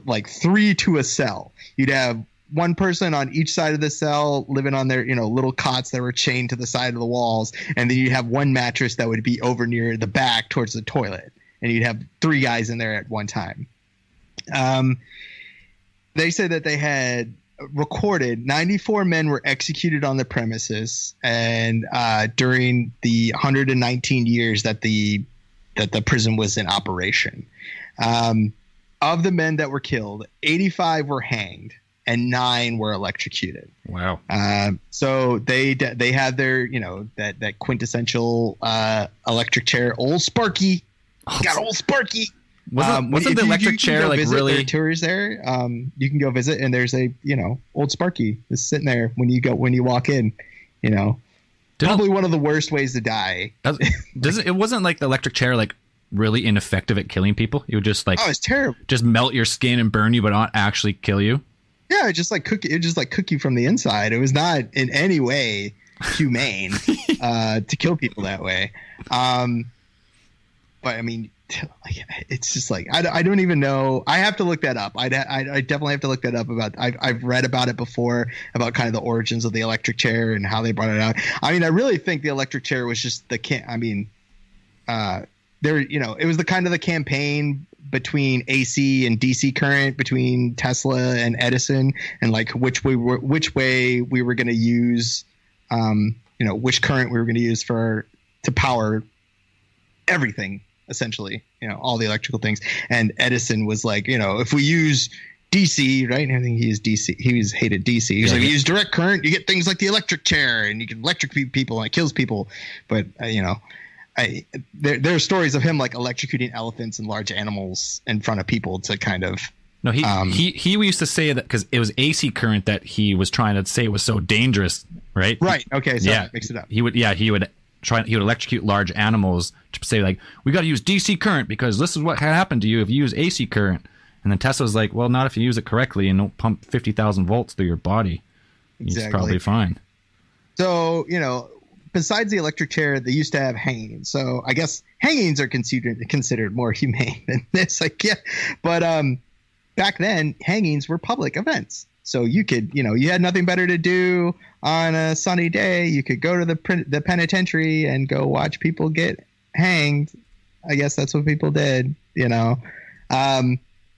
like 3 to a cell. You'd have one person on each side of the cell living on their, little cots that were chained to the side of the walls. And then you'd have one mattress that would be over near the back towards the toilet. And you'd have 3 guys in there at one time. They said that they had recorded 94 men were executed on the premises, and during the 119 years that the prison was in operation. Of the men that were killed, 85 were hanged and 9 were electrocuted. Wow. So they had their that quintessential electric chair, old Sparky. Got old Sparky. Wasn't the electric chair like really? Their tours there. You can go visit, and there's a old Sparky just sitting there when you walk in. Probably one of the worst ways to die. It wasn't like the electric chair like really ineffective at killing people. It would just like it's terrible. Just melt your skin and burn you, but not actually kill you. Yeah, it just like cook you from the inside. It was not in any way humane to kill people that way. But I mean, it's just like I don't even know. I have to look that up. I definitely have to look that up. I've read about it before, about kind of the origins of the electric chair and how they brought it out. I mean, I really think the electric chair was just it was the kind of the campaign between AC and DC current, between Tesla and Edison, and like which way we were going to use, which current we were going to use to power everything. Essentially, all the electrical things. And Edison was like, if we use DC, right? And I think he used DC. He hated DC. He was like, we use direct current, you get things like the electric chair, and you can electrocute people, and it kills people. But there are stories of him like electrocuting elephants and large animals in front of people to kind of. No, he used to say that because it was AC current that he was trying to say was so dangerous, right? Right. Okay. So mix it up. He would electrocute large animals to say like, we got to use DC current because this is what can happen to you if you use AC current. And then Tesla's like, well, not if you use it correctly and don't pump 50,000 volts through your body. It's probably fine. So, besides the electric chair, they used to have hangings. So I guess hangings are considered more humane than this. But back then, hangings were public events. So you could, you had nothing better to do on a sunny day. You could go to the penitentiary and go watch people get hanged. I guess that's what people did,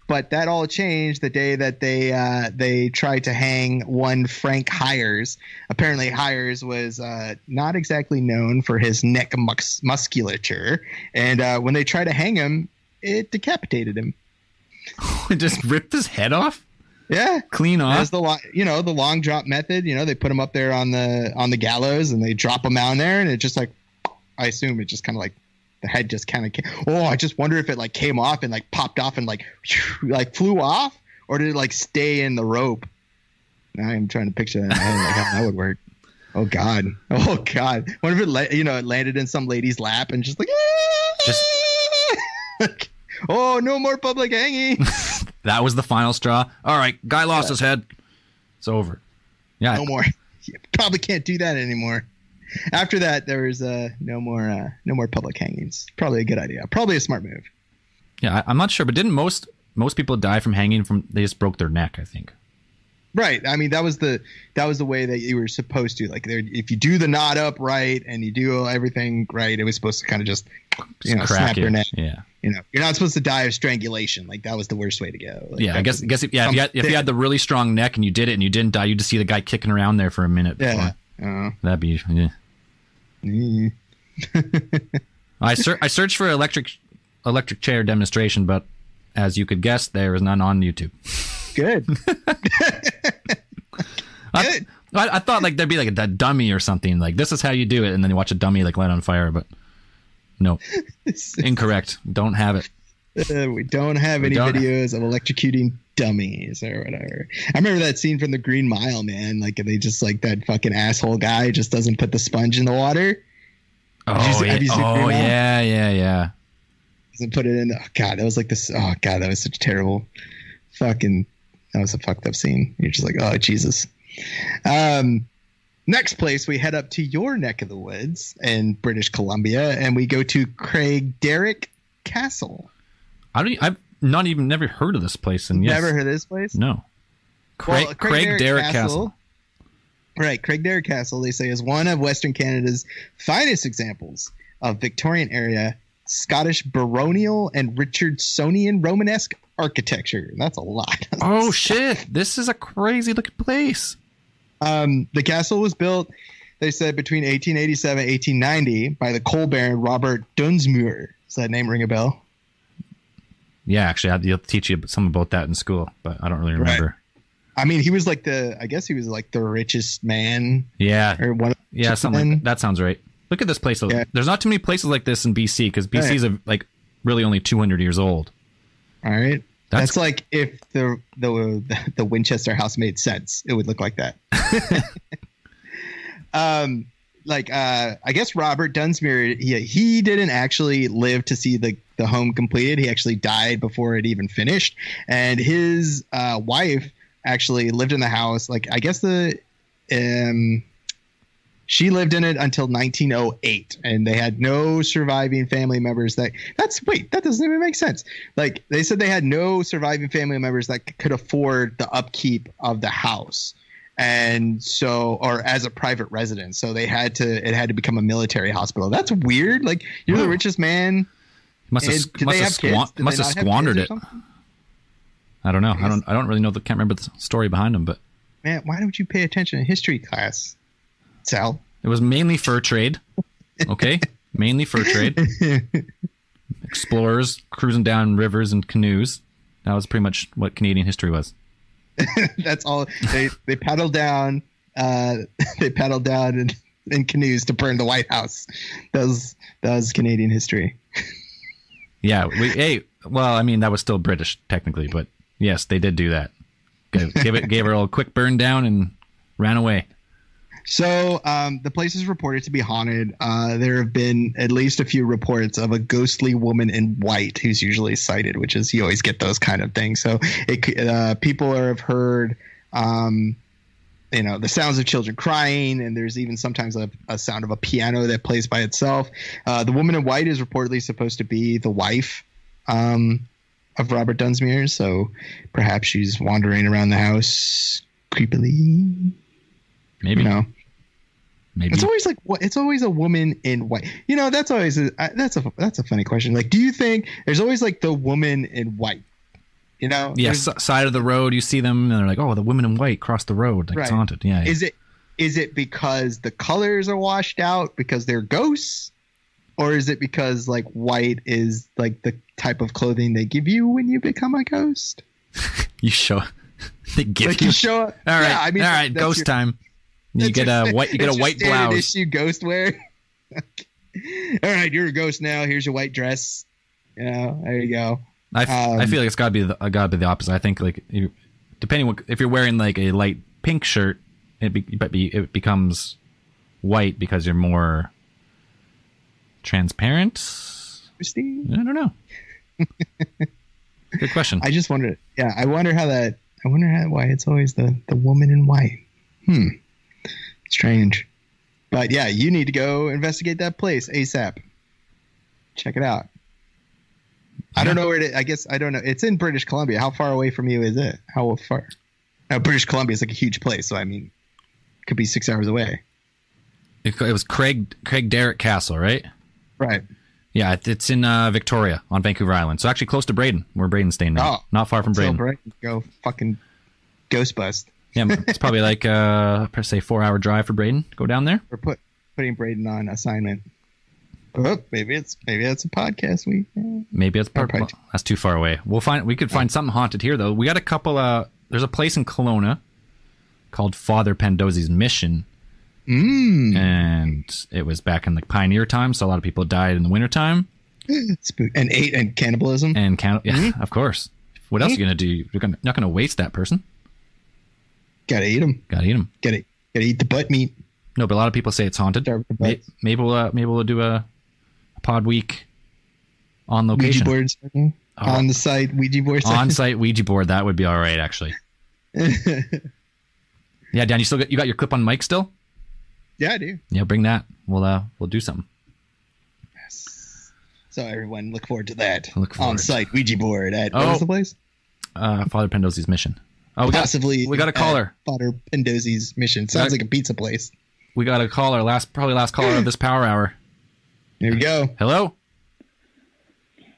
But that all changed the day that they tried to hang one Frank Hires. Apparently, Hires was not exactly known for his neck musculature, and when they tried to hang him, it decapitated him. It just ripped his head off. Yeah, clean off. As the long drop method. They put him up there on the gallows, and they drop him down there, and it just like, I assume it just kind of like the head just kind of came. Oh, I just wonder if it like came off and like popped off and like flew off, or did it like stay in the rope? Now I'm trying to picture that in my head, like how that would work. Oh God. What if it landed in some lady's lap and just like like, oh, no more public hanging. That was the final straw. All right, guy lost his head. It's over. Yeah, no more. You probably can't do that anymore. After that, there was no more public hangings. Probably a good idea. Probably a smart move. Yeah, I'm not sure, but didn't most people die from hanging from? They just broke their neck, I think. Right. I mean, that was the way that you were supposed to. Like, if you do the knot up right and you do everything right, it was supposed to kind of just snap your neck. Yeah. You're not supposed to die of strangulation. Like, that was the worst way to go. Like, yeah, I guess if you had the really strong neck and you did it and you didn't die, you just see the guy kicking around there for a minute. Yeah. That'd be. Yeah. I searched for electric chair demonstration, but as you could guess, there is none on YouTube. Good. I thought like there'd be like a dummy or something like this is how you do it, and then you watch a dummy like light on fire, but no, incorrect. Don't have it. We don't have any videos of electrocuting dummies or whatever. I remember that scene from The Green Mile, man. Like they just like that fucking asshole guy just doesn't put the sponge in the water. Have you seen Green Mile? Yeah. Doesn't put it in. Oh god, that was like this. Oh god, that was such a terrible fucking. That was a fucked up scene. You're just like, oh Jesus. Next place, we head up to your neck of the woods in British Columbia, and we go to Craigdarroch Castle. I've never heard of this place. And yes, never heard of this place? No. Craigdarroch Castle. Right, Craigdarroch Castle, they say, is one of Western Canada's finest examples of Victorian era Scottish baronial and Richardsonian Romanesque architecture. That's a lot. Oh shit! This is a crazy looking place. The castle was built, they said, between 1887 and 1890 by the coal baron Robert Dunsmuir. Does that name ring a bell? Yeah, actually, I'll teach you some about that in school, but I don't really remember. Right. I mean, he was like the richest man. Yeah. Or one. Yeah, something like that sounds right. Look at this place. Yeah. There's not too many places like this in BC because BC is like really only 200 years old. All right. That's like if the Winchester House made sense, it would look like that. I guess Robert Dunsmuir, he didn't actually live to see the home completed. He actually died before it even finished. And his wife actually lived in the house. Like, I guess she lived in it until 1908, and they had no surviving family members that doesn't even make sense. Like, they said they had no surviving family members that could afford the upkeep of the house. And so, or as a private residence. So it had to become a military hospital. That's weird. Like, you're the richest man. Must have squandered it. I don't know. I don't really know. Can't remember the story behind them, but man, why don't you pay attention in history class, Sal? It was mainly fur trade. Okay. Mainly fur trade. Explorers cruising down rivers in canoes. That was pretty much what Canadian history was. That's all. They paddled down. They paddled down in canoes to burn the White House. That was Canadian history. Yeah. Well, I mean, that was still British technically, but yes, they did do that. Gave her a little quick burn down and ran away. So the place is reported to be haunted. There have been at least a few reports of a ghostly woman in white who's usually sighted, which is, you always get those kind of things. So people have heard, the sounds of children crying, and there's even sometimes a sound of a piano that plays by itself. The woman in white is reportedly supposed to be the wife of Robert Dunsmuir, so perhaps she's wandering around the house creepily. Maybe. Maybe. It's always a woman in white. That's always that's a funny question. Like, do you think there's always like the woman in white? Yeah, side of the road, you see them, and they're like, "Oh, the woman in white crossed the road, like, right. It's haunted." Yeah. Is it because the colors are washed out because they're ghosts, or is it because like white is like the type of clothing they give you when you become a ghost? You show. They give like you show up. All right. Yeah, I mean, all right. Ghost time. You get a white. You get a white blouse. Issue ghost wear. All right, you're a ghost now. Here's your white dress. There you go. I feel like it's gotta be the opposite. I think like depending if you're wearing like a light pink shirt, it becomes white because you're more transparent. Christine? I don't know. Good question. I just wondered. Yeah, I wonder why it's always the woman in white. Strange. But yeah, you need to go investigate that place ASAP. Check it out. I don't know where it is. I guess I don't know. It's in British Columbia. How far away from you is it? How far? Now, British Columbia is like a huge place, so I mean, it could be 6 hours away. It was Craig Derrick Castle, right? Right. Yeah, it's in Victoria on Vancouver Island. So actually close to Braden, where Braden's staying now. Oh, Not far from Braden. Go fucking ghost bust. Yeah, it's probably like per se 4-hour drive for Braden. Go down there. Or putting Braden on assignment. Oh, maybe it's a podcast week. Maybe it's Probably. that's too far away. We could find something haunted here though. We got a couple. There's a place in Kelowna called Father Pandozzi's Mission, and it was back in the pioneer time, so a lot of people died in the wintertime. And cannibalism. And yeah, of course. What else are you gonna do? You're not gonna waste that person. Gotta eat them. Gotta eat them. Gotta eat the butt meat. No, but a lot of people say it's haunted. Start with the butts. Maybe we'll do a pod week on location. Ouija boards on the site. Ouija board site. On site Ouija board. That would be all right, actually. Yeah, Dan, you got your clip on mic still? Yeah, I do. Yeah, bring that. We'll do something. Yes. So everyone, look forward to that. Look forward. On site Ouija board at what was the place? Father Pandozzi's Mission. Oh, we got a caller. Father Pandozzi's Mission. Sounds like a pizza place. We got a caller. Probably last caller of this power hour. Here we go. Hello.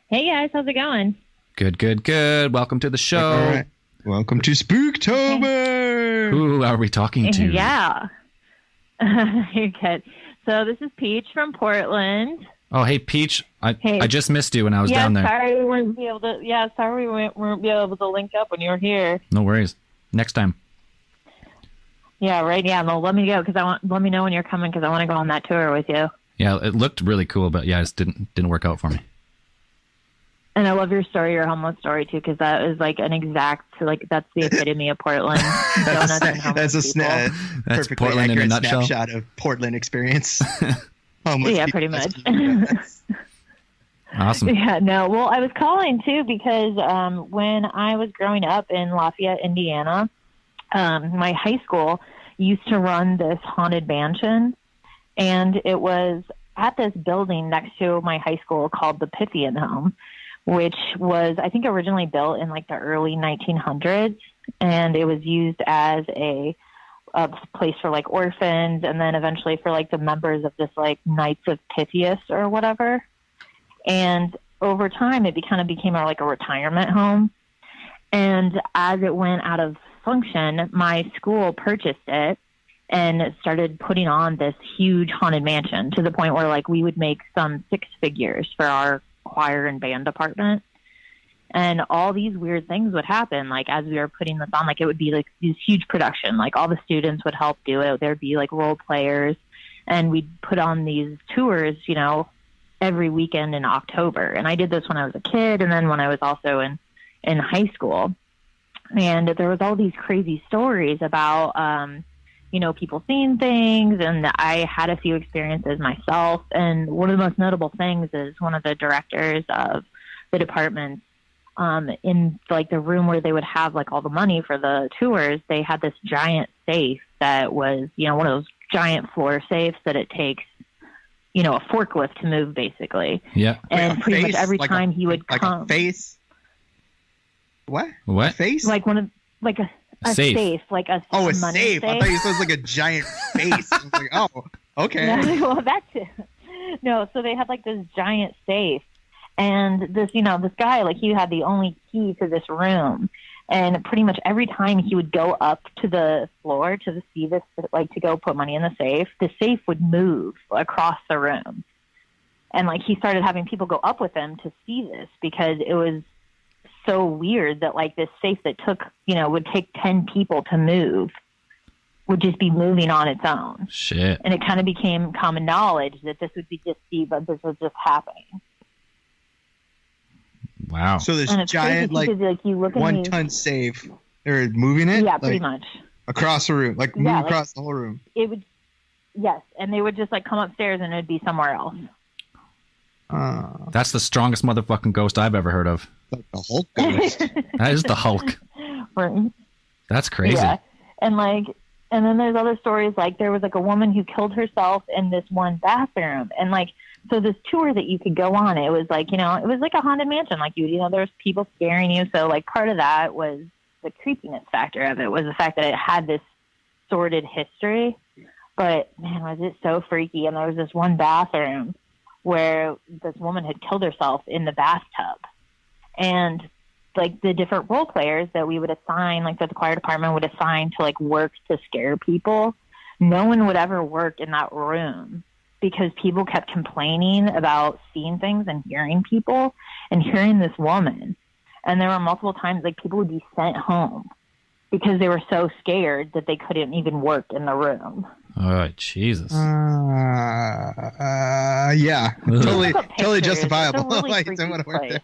Hey guys, how's it going? Good. Welcome to the show. All right. Welcome to Spooktober. Who are we talking to? Yeah. You're good. So this is Peach from Portland. Oh, hey Peach. Hey. I just missed you when I was down there. Sorry we weren't able to link up when you were here. No worries. Next time. Yeah, right. Yeah, well, let me go let me know when you're coming because I want to go on that tour with you. Yeah, it looked really cool, but yeah, it just didn't work out for me. And I love your story, your homeless story too, because that is like an exact, that's the epitome of Portland. Donuts and homeless people. That's perfectly Portland in a accurate nutshell. snapshot of Portland experience. Homeless Yeah, people. pretty much. Awesome. Yeah, no. Well, I was calling too because when I was growing up in Lafayette, Indiana, my high school used to run this haunted mansion, and it was at this building next to my high school called the Pythian Home, which was, I think, originally built in like the early 1900s, and it was used as a place for like orphans, and then eventually for like the members of this like Knights of Pythias or whatever. And over time, it kind of became like a retirement home. And as it went out of function, my school purchased it and started putting on this huge haunted mansion to the point where like we would make some 6 figures for our choir and band department. And all these weird things would happen, like as we were putting this on, like it would be like this huge production, like all the students would help do it. There'd be like role players, and we'd put on these tours, you know, every weekend in October. And I did this when I was a kid, and then when I was also in high school. And there was all these crazy stories about, you know, people seeing things, and I had a few experiences myself. And one of the most notable things is one of the directors of the department, in like the room where they would have like all the money for the tours, they had this giant safe that was, you know, one of those giant floor safes that it takes, you know, a forklift to move basically. Yeah. And Like a pretty much face? every Like time he would like come. a face. What? What? A face? Like one of, like a safe. like a a money safe. I thought you said it was like a giant face. I was like, oh, okay. No, well, that's it. No, so they had like this giant safe, and this, you know, this guy, like he had the only key to this room, and pretty much every time he would go up to the floor to see this, like to go put money in the safe would move across the room, and like he started having people go up with him to see this because it was so weird that like this safe that took, you know, would take 10 people to move would just be moving on its own. Shit. And it kind of became common knowledge that this would be just but this was just happening. Wow. So this And it's giant, crazy like, because, you look at 1 ton safe, they're moving it? Yeah, pretty like, much. across the room, like Yeah, move like- across the whole room. It would, yes, and they would just like come upstairs and it'd be somewhere else. That's the strongest motherfucking ghost I've ever heard of. Like the Hulk ghost. That is the Hulk. Right. That's crazy. Yeah, and then there's other stories like there was like a woman who killed herself in this one bathroom, and like so this tour that you could go on, it was like, you know, it was like a haunted mansion, like you know, there's people scaring you, so like part of that was the creepiness factor of it, was the fact that it had this sordid history. But man, was it so freaky. And there was this one bathroom where this woman had killed herself in the bathtub. And like the different role players that we would assign, like that the choir department would assign to like work to scare people, no one would ever work in that room because people kept complaining about seeing things and hearing people and hearing this woman. And there were multiple times like people would be sent home because they were so scared that they couldn't even work in the room. Oh, Jesus. Yeah, totally justifiable. Really Like, I don't want to work there.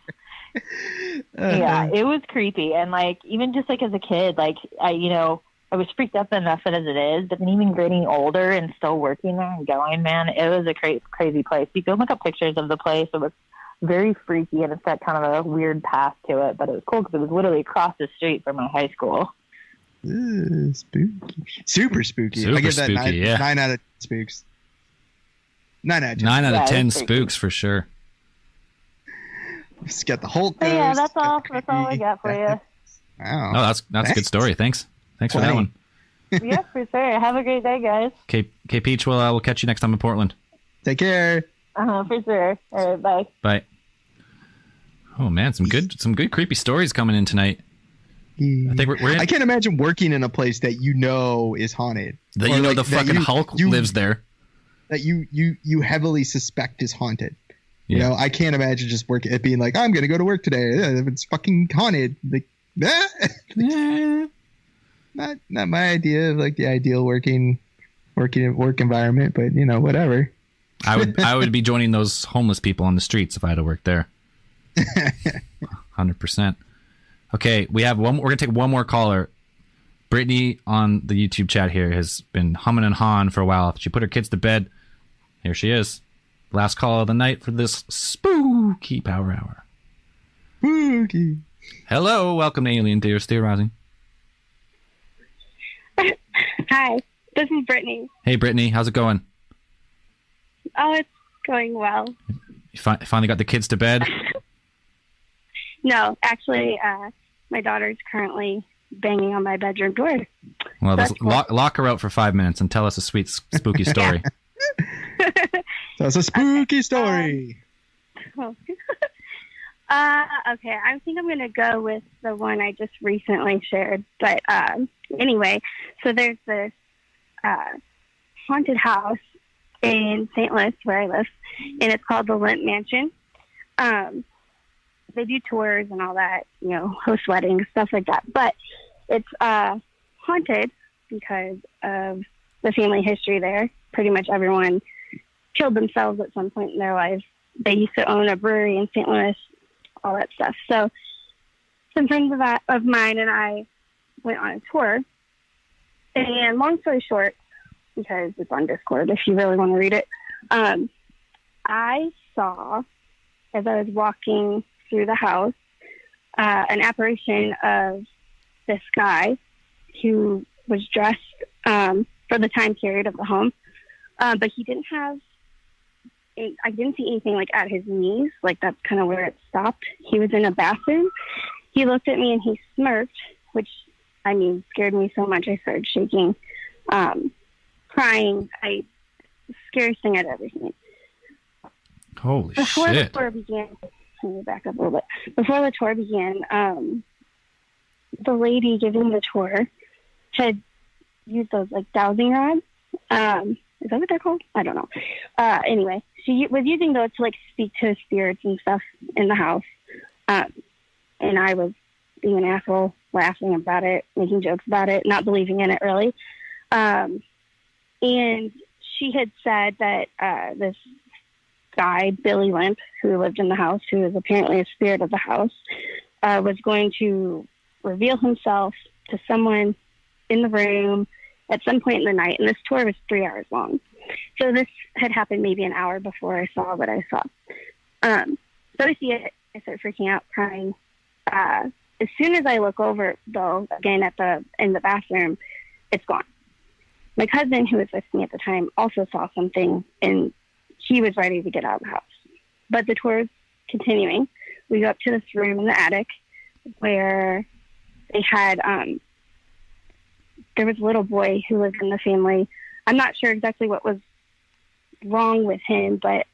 Yeah, it was creepy. And like, even just like as a kid, like I was freaked up enough as it is, but then even getting older and still working there and going, man, it was a crazy place. You can look up pictures of the place. It was very freaky, and it's got kind of a weird path to it, but it was cool because it was literally across the street from my high school. Spooky. Super spooky. I give that spooky, 9 out of 10 spooks. 9 out of 10. 9 out of 10 spooky. spooks for sure. It's got the Hulk. So yeah, ghost, that's all. got the That's all I got for you. Wow. Oh, that's a good story. Thanks for that one. Yeah, for sure. Have a great day, guys. Okay, Peach, we'll catch you next time in Portland. Take care. For sure. All right, bye. Bye. Oh man, some good creepy stories coming in tonight. I think we're in, I can't imagine working in a place that you know is haunted. that Or you know like the fucking Hulk lives there. That you heavily suspect is haunted. You Yeah. know, I can't imagine just it being like, I'm going to go to work today. It's fucking haunted. Like, Yeah. not my idea of like the ideal working work environment, but you know, whatever. I would be joining those homeless people on the streets if I had to work there. 100%. Okay, we're gonna take one more caller. Brittany on the YouTube chat here has been humming and hawing for a while. She put her kids to bed. Here she is. Last call of the night for this spooky power hour. Spooky. Hello, welcome to Alien Theories Theorizing. Hi, this is Brittany. Hey, Brittany, how's it going? Oh, it's going well. You finally got the kids to bed? No, actually, my daughter's currently banging on my bedroom door. Well, That's just cool. lock her out for 5 minutes and tell us a sweet, spooky story. So it's a spooky story. Oh. Okay, I think I'm going to go with the one I just recently shared. But anyway, so there's this haunted house in St. Louis where I live, and it's called the Limp Mansion. They do tours and all that, you know, host weddings, stuff like that. But it's haunted because of the family history there. Pretty much everyone killed themselves at some point in their life. They used to own a brewery in St. Louis, all that stuff. So some friends of mine and I went on a tour. And long story short, because it's on Discord if you really want to read it, I saw, as I was walking through the house, an apparition of this guy who was dressed for the time period of the home, but he didn't have, I didn't see anything like at his knees, like that's kind of where it stopped. He was in a bathroom. He looked at me and he smirked, which, I mean, scared me so much I started shaking, crying. Scariest thing I'd ever seen. Holy Before shit. the tour began, let me back up a little bit. Before the tour began, the lady giving the tour had used those like dowsing rods. Is that what they're called? I don't know. Anyway, she was using those to like speak to spirits and stuff in the house. And I was being an asshole, laughing about it, making jokes about it, not believing in it really. And she had said that this guy, Billy Limp, who lived in the house, who is apparently a spirit of the house, was going to reveal himself to someone in the room at some point in the night. And this tour was 3 hours long. So this had happened maybe an hour before I saw what I saw. So I see it. I start freaking out, crying. As soon as I look over, though, again in the bathroom, it's gone. My cousin, who was with me at the time, also saw something, and he was ready to get out of the house. But the tour is continuing. We go up to this room in the attic where they had there was a little boy who was in the family. I'm not sure exactly what was wrong with him, but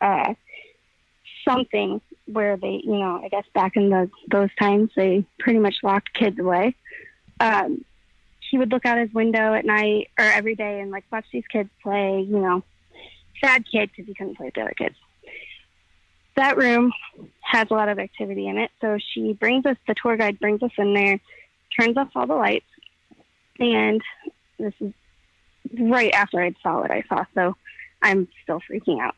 something where they, I guess back in those times, they pretty much locked kids away. He would look out his window at night or every day and like watch these kids play, sad kid because he couldn't play with the other kids. That room has a lot of activity in it. So the tour guide brings us in there, turns off all the lights. And this is right after I saw what I saw. So I'm still freaking out.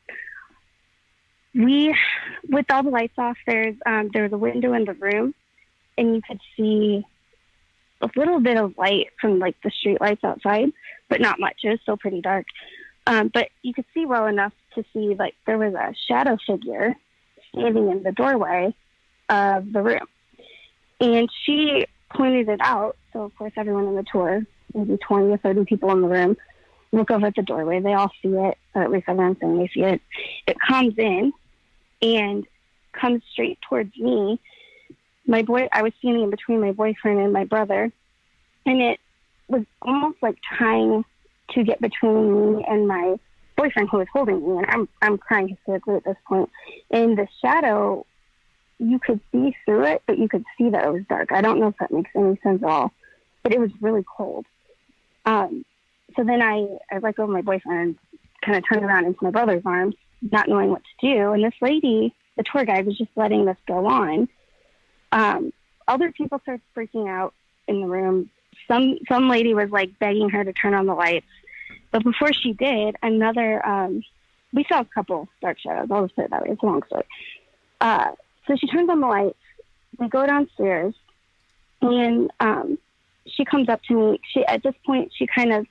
With all the lights off, there was a window in the room and you could see a little bit of light from like the street lights outside, but not much. It was still pretty dark. But you could see well enough to see like there was a shadow figure standing in the doorway of the room. And she pointed it out. So of course everyone in the tour, maybe 20 or 30 people in the room, look over at the doorway. They all see it, or at least everyone's saying they see it. It comes in and comes straight towards me. I was standing in between my boyfriend and my brother, and it was almost like trying to get between me and my boyfriend who was holding me, and I'm crying hysterically at this point. In the shadow, you could see through it, but you could see that it was dark. I don't know if that makes any sense at all, but it was really cold. So then I let go of my boyfriend and kind of turned around into my brother's arms, not knowing what to do. And this lady, the tour guide, was just letting this go on. Other people started freaking out in the room. Some lady was like begging her to turn on the lights. But before she did, we saw a couple dark shadows. I'll just put it that way. It's a long story. So she turns on the lights. We go downstairs, and she comes up to me. At this point, she kind of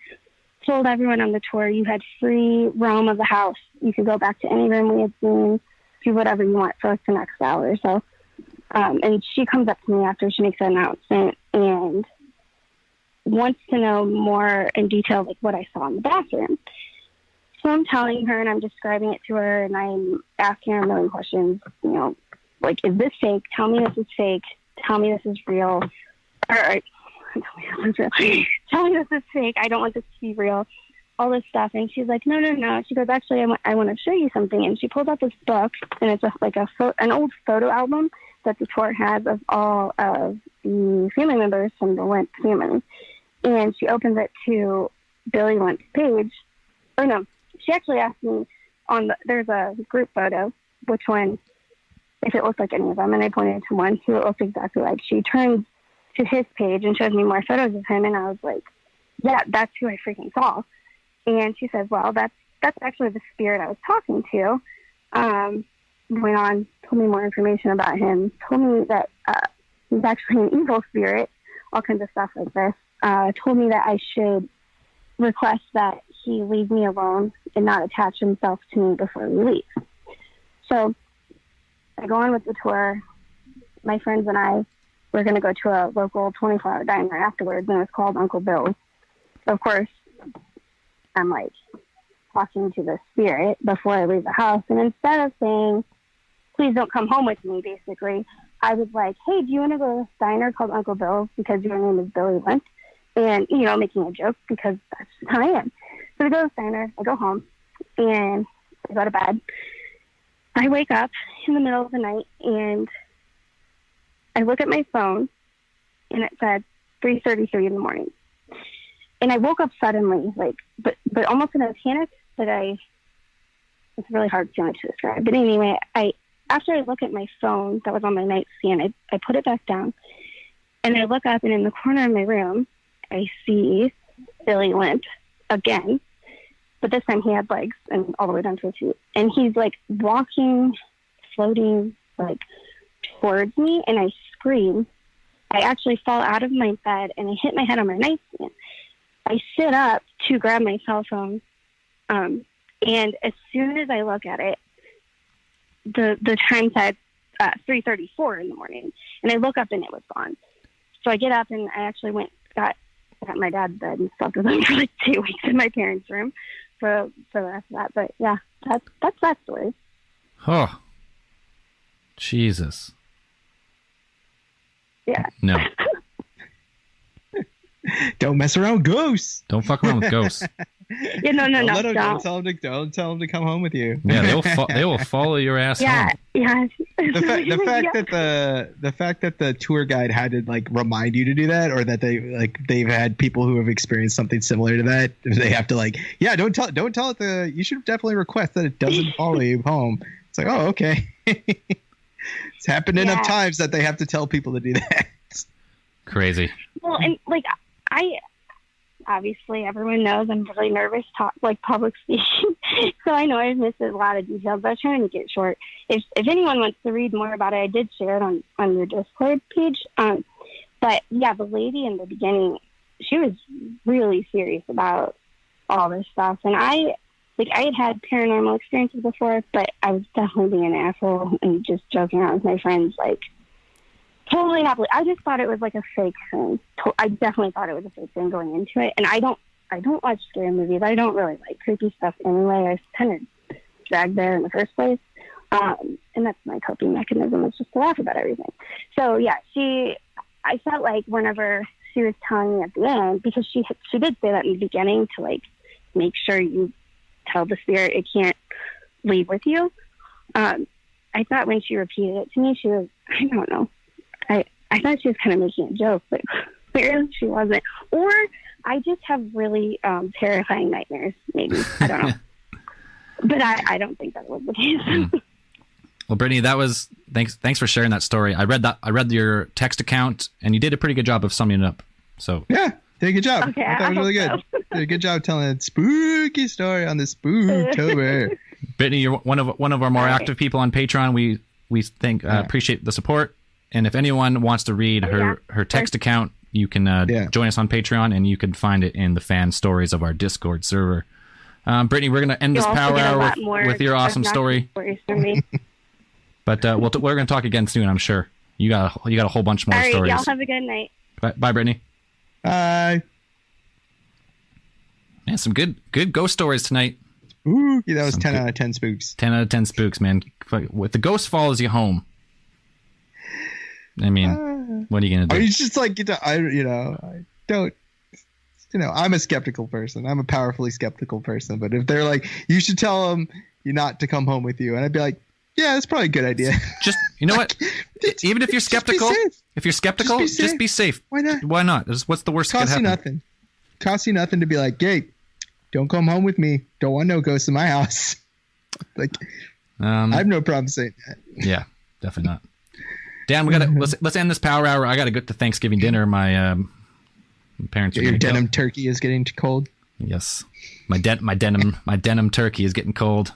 told everyone on the tour, you had free roam of the house. You could go back to any room we had seen, do whatever you want for like the next hour or so. And she comes up to me after she makes that announcement and wants to know more in detail, like what I saw in the bathroom. So I'm telling her and I'm describing it to her and I'm asking her a million questions, like, is this fake? Tell me this is fake. Tell me this is real. Tell me this is fake. I don't want this to be real. All this stuff. And she's like, no. She goes, actually, I want to show you something. And she pulls out this book, and it's an old photo album that the tour has of all of the family members from the Lent family. And she opens it to Billy Lent's page. Or no, she actually asked me there's a group photo, which one, if it looked like any of them. And I pointed to one who it looked exactly like. She turns to his page and shows me more photos of him. And I was like, yeah, that's who I freaking saw. And she says, well, that's actually the spirit I was talking to. Went on, told me more information about him, told me that he's actually an evil spirit, all kinds of stuff like this. Told me that I should request that he leave me alone and not attach himself to me before we leave. So I go on with the tour. My friends and I were going to go to a local 24-hour diner afterwards, and it was called Uncle Bill's. So, of course, I'm like talking to the spirit before I leave the house. And instead of saying, please don't come home with me, basically, I was like, hey, do you want to go to this diner called Uncle Bill's because your name is Billy Lent? And, making a joke because that's how I am. So we go to this diner, I go home, and I go to bed. I wake up in the middle of the night, and I look at my phone, and it said 3:33 in the morning. And I woke up suddenly, but almost in a panic that it's really hard feeling to describe. But anyway, after I look at my phone that was on my nightstand, I put it back down, and I look up, and in the corner of my room, I see Billy Lent again, but this time he had legs and all the way down to his feet. And he's like walking, floating, like towards me, and I scream. I actually fall out of my bed, and I hit my head on my nightstand. I sit up to grab my cell phone, and as soon as I look at it, the time said 3:34 in the morning, and I look up and it was gone. So I get up and I actually got my dad's bed and slept with him for like 2 weeks in my parents' room for the rest of that. But yeah, that's that story. Oh, Jesus. Yeah. No. Don't mess around with ghosts. Don't fuck around with ghosts. Yeah, no, Don't tell them to come home with you. Yeah, they will follow your ass Yeah, home. yeah. The fact Yeah. that the fact that the tour guide had to like remind you to do that, or that they've had people who have experienced something similar to that, they have to like, yeah, don't tell it. You should definitely request that it doesn't follow you home. It's like, oh, okay. It's happened enough times that they have to tell people to do that. Crazy. Well, and like obviously everyone knows I'm really nervous public speaking, so I know I've missed a lot of details, but I was trying to make it short. If anyone wants to read more about it, I did share it on your Discord page. But yeah, the lady in the beginning, she was really serious about all this stuff, and I had paranormal experiences before, but I was definitely being an asshole and just joking around with my friends, like totally not. I just thought it was like a fake thing. I definitely thought it was a fake thing going into it. And I don't watch scary movies. I don't really like creepy stuff anyway. I was kind of dragged there in the first place. And that's my coping mechanism, is just to laugh about everything. So yeah, I felt like whenever she was telling me at the end, because she did say that in the beginning to like make sure you tell the spirit it can't leave with you. I thought when she repeated it to me, she was, I don't know. I thought she was kind of making a joke, but clearly she wasn't. Or I just have really terrifying nightmares, maybe. I don't know. But I don't think that was the case. Well, Brittany, that was thanks for sharing that story. I read your text account, and you did a pretty good job of summing it up. So yeah, did a good job. Okay, I thought it was really good. So. Did a good job telling a spooky story on the Spooktober. Brittany, you're one of our more active people on Patreon. We think appreciate the support. And if anyone wants to read her text account, you can join us on Patreon, and you can find it in the fan stories of our Discord server. Brittany, we're going to end this power hour with your awesome story. But we're going to talk again soon, I'm sure. You got a whole bunch more stories. All right, y'all have a good night. Bye, Brittany. Bye. Man, some good ghost stories tonight. Spooky. That was 10 out of 10 spooks. 10 out of 10 spooks, man. With the ghost follows you home. I mean, what are you gonna do? It's just like I don't. I'm a skeptical person. I'm a powerfully skeptical person. But if they're like, you should tell them you not to come home with you, and I'd be like, yeah, that's probably a good idea. Just what? Even if you're skeptical, just be safe. Why not? Why not? What's the worst that could happen? Nothing. Costs you nothing to be like, hey, don't come home with me. Don't want no ghosts in my house. Like, I have no problem saying that. Yeah, definitely not. Dan, we gotta let's end this power hour. I gotta go to Thanksgiving dinner. My parents are your denim turkey is getting cold. Yes, my denim turkey is getting cold.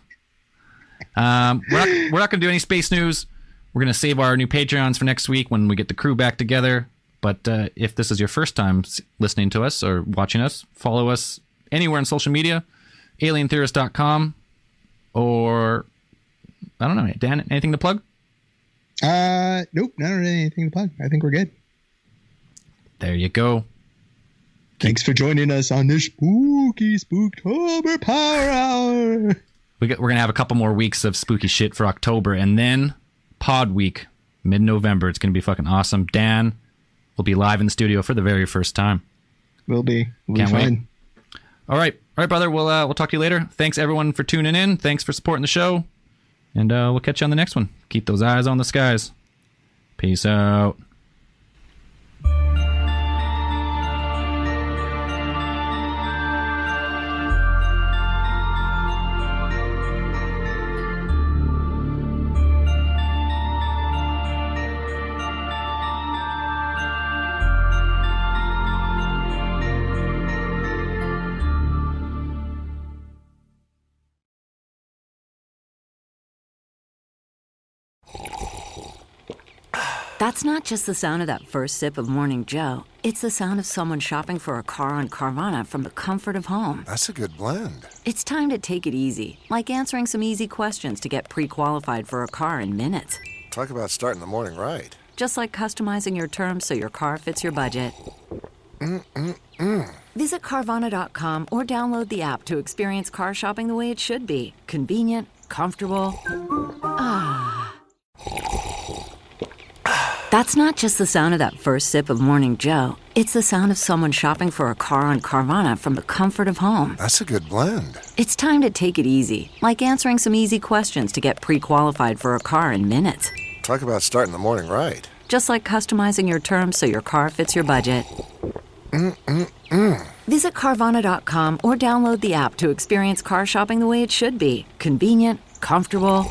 We're not gonna do any space news. We're gonna save our new Patreons for next week when we get the crew back together. But if this is your first time listening to us or watching us, follow us anywhere on social media, alientheorist.com, or I don't know, Dan, anything to plug? Nope, not really anything to plug. I think we're good. There you go. Thanks for joining us on this spooky Spooktober Power Hour. We're gonna have a couple more weeks of spooky shit for October, and then Pod Week, mid-November. It's gonna be fucking awesome. Dan will be live in the studio for the very first time. We'll be Can't fun. wait. All right, brother. We'll talk to you later. Thanks everyone for tuning in. Thanks for supporting the show. And we'll catch you on the next one. Keep those eyes on the skies. Peace out. That's not just the sound of that first sip of Morning Joe. It's the sound of someone shopping for a car on Carvana from the comfort of home. That's a good blend. It's time to take it easy, like answering some easy questions to get pre-qualified for a car in minutes. Talk about starting the morning right. Just like customizing your terms so your car fits your budget. Visit Carvana.com or download the app to experience car shopping the way it should be. Convenient, comfortable. That's not just the sound of that first sip of Morning Joe. It's the sound of someone shopping for a car on Carvana from the comfort of home. That's a good blend. It's time to take it easy, like answering some easy questions to get pre-qualified for a car in minutes. Talk about starting the morning right. Just like customizing your terms so your car fits your budget. Visit Carvana.com or download the app to experience car shopping the way it should be. Convenient, comfortable.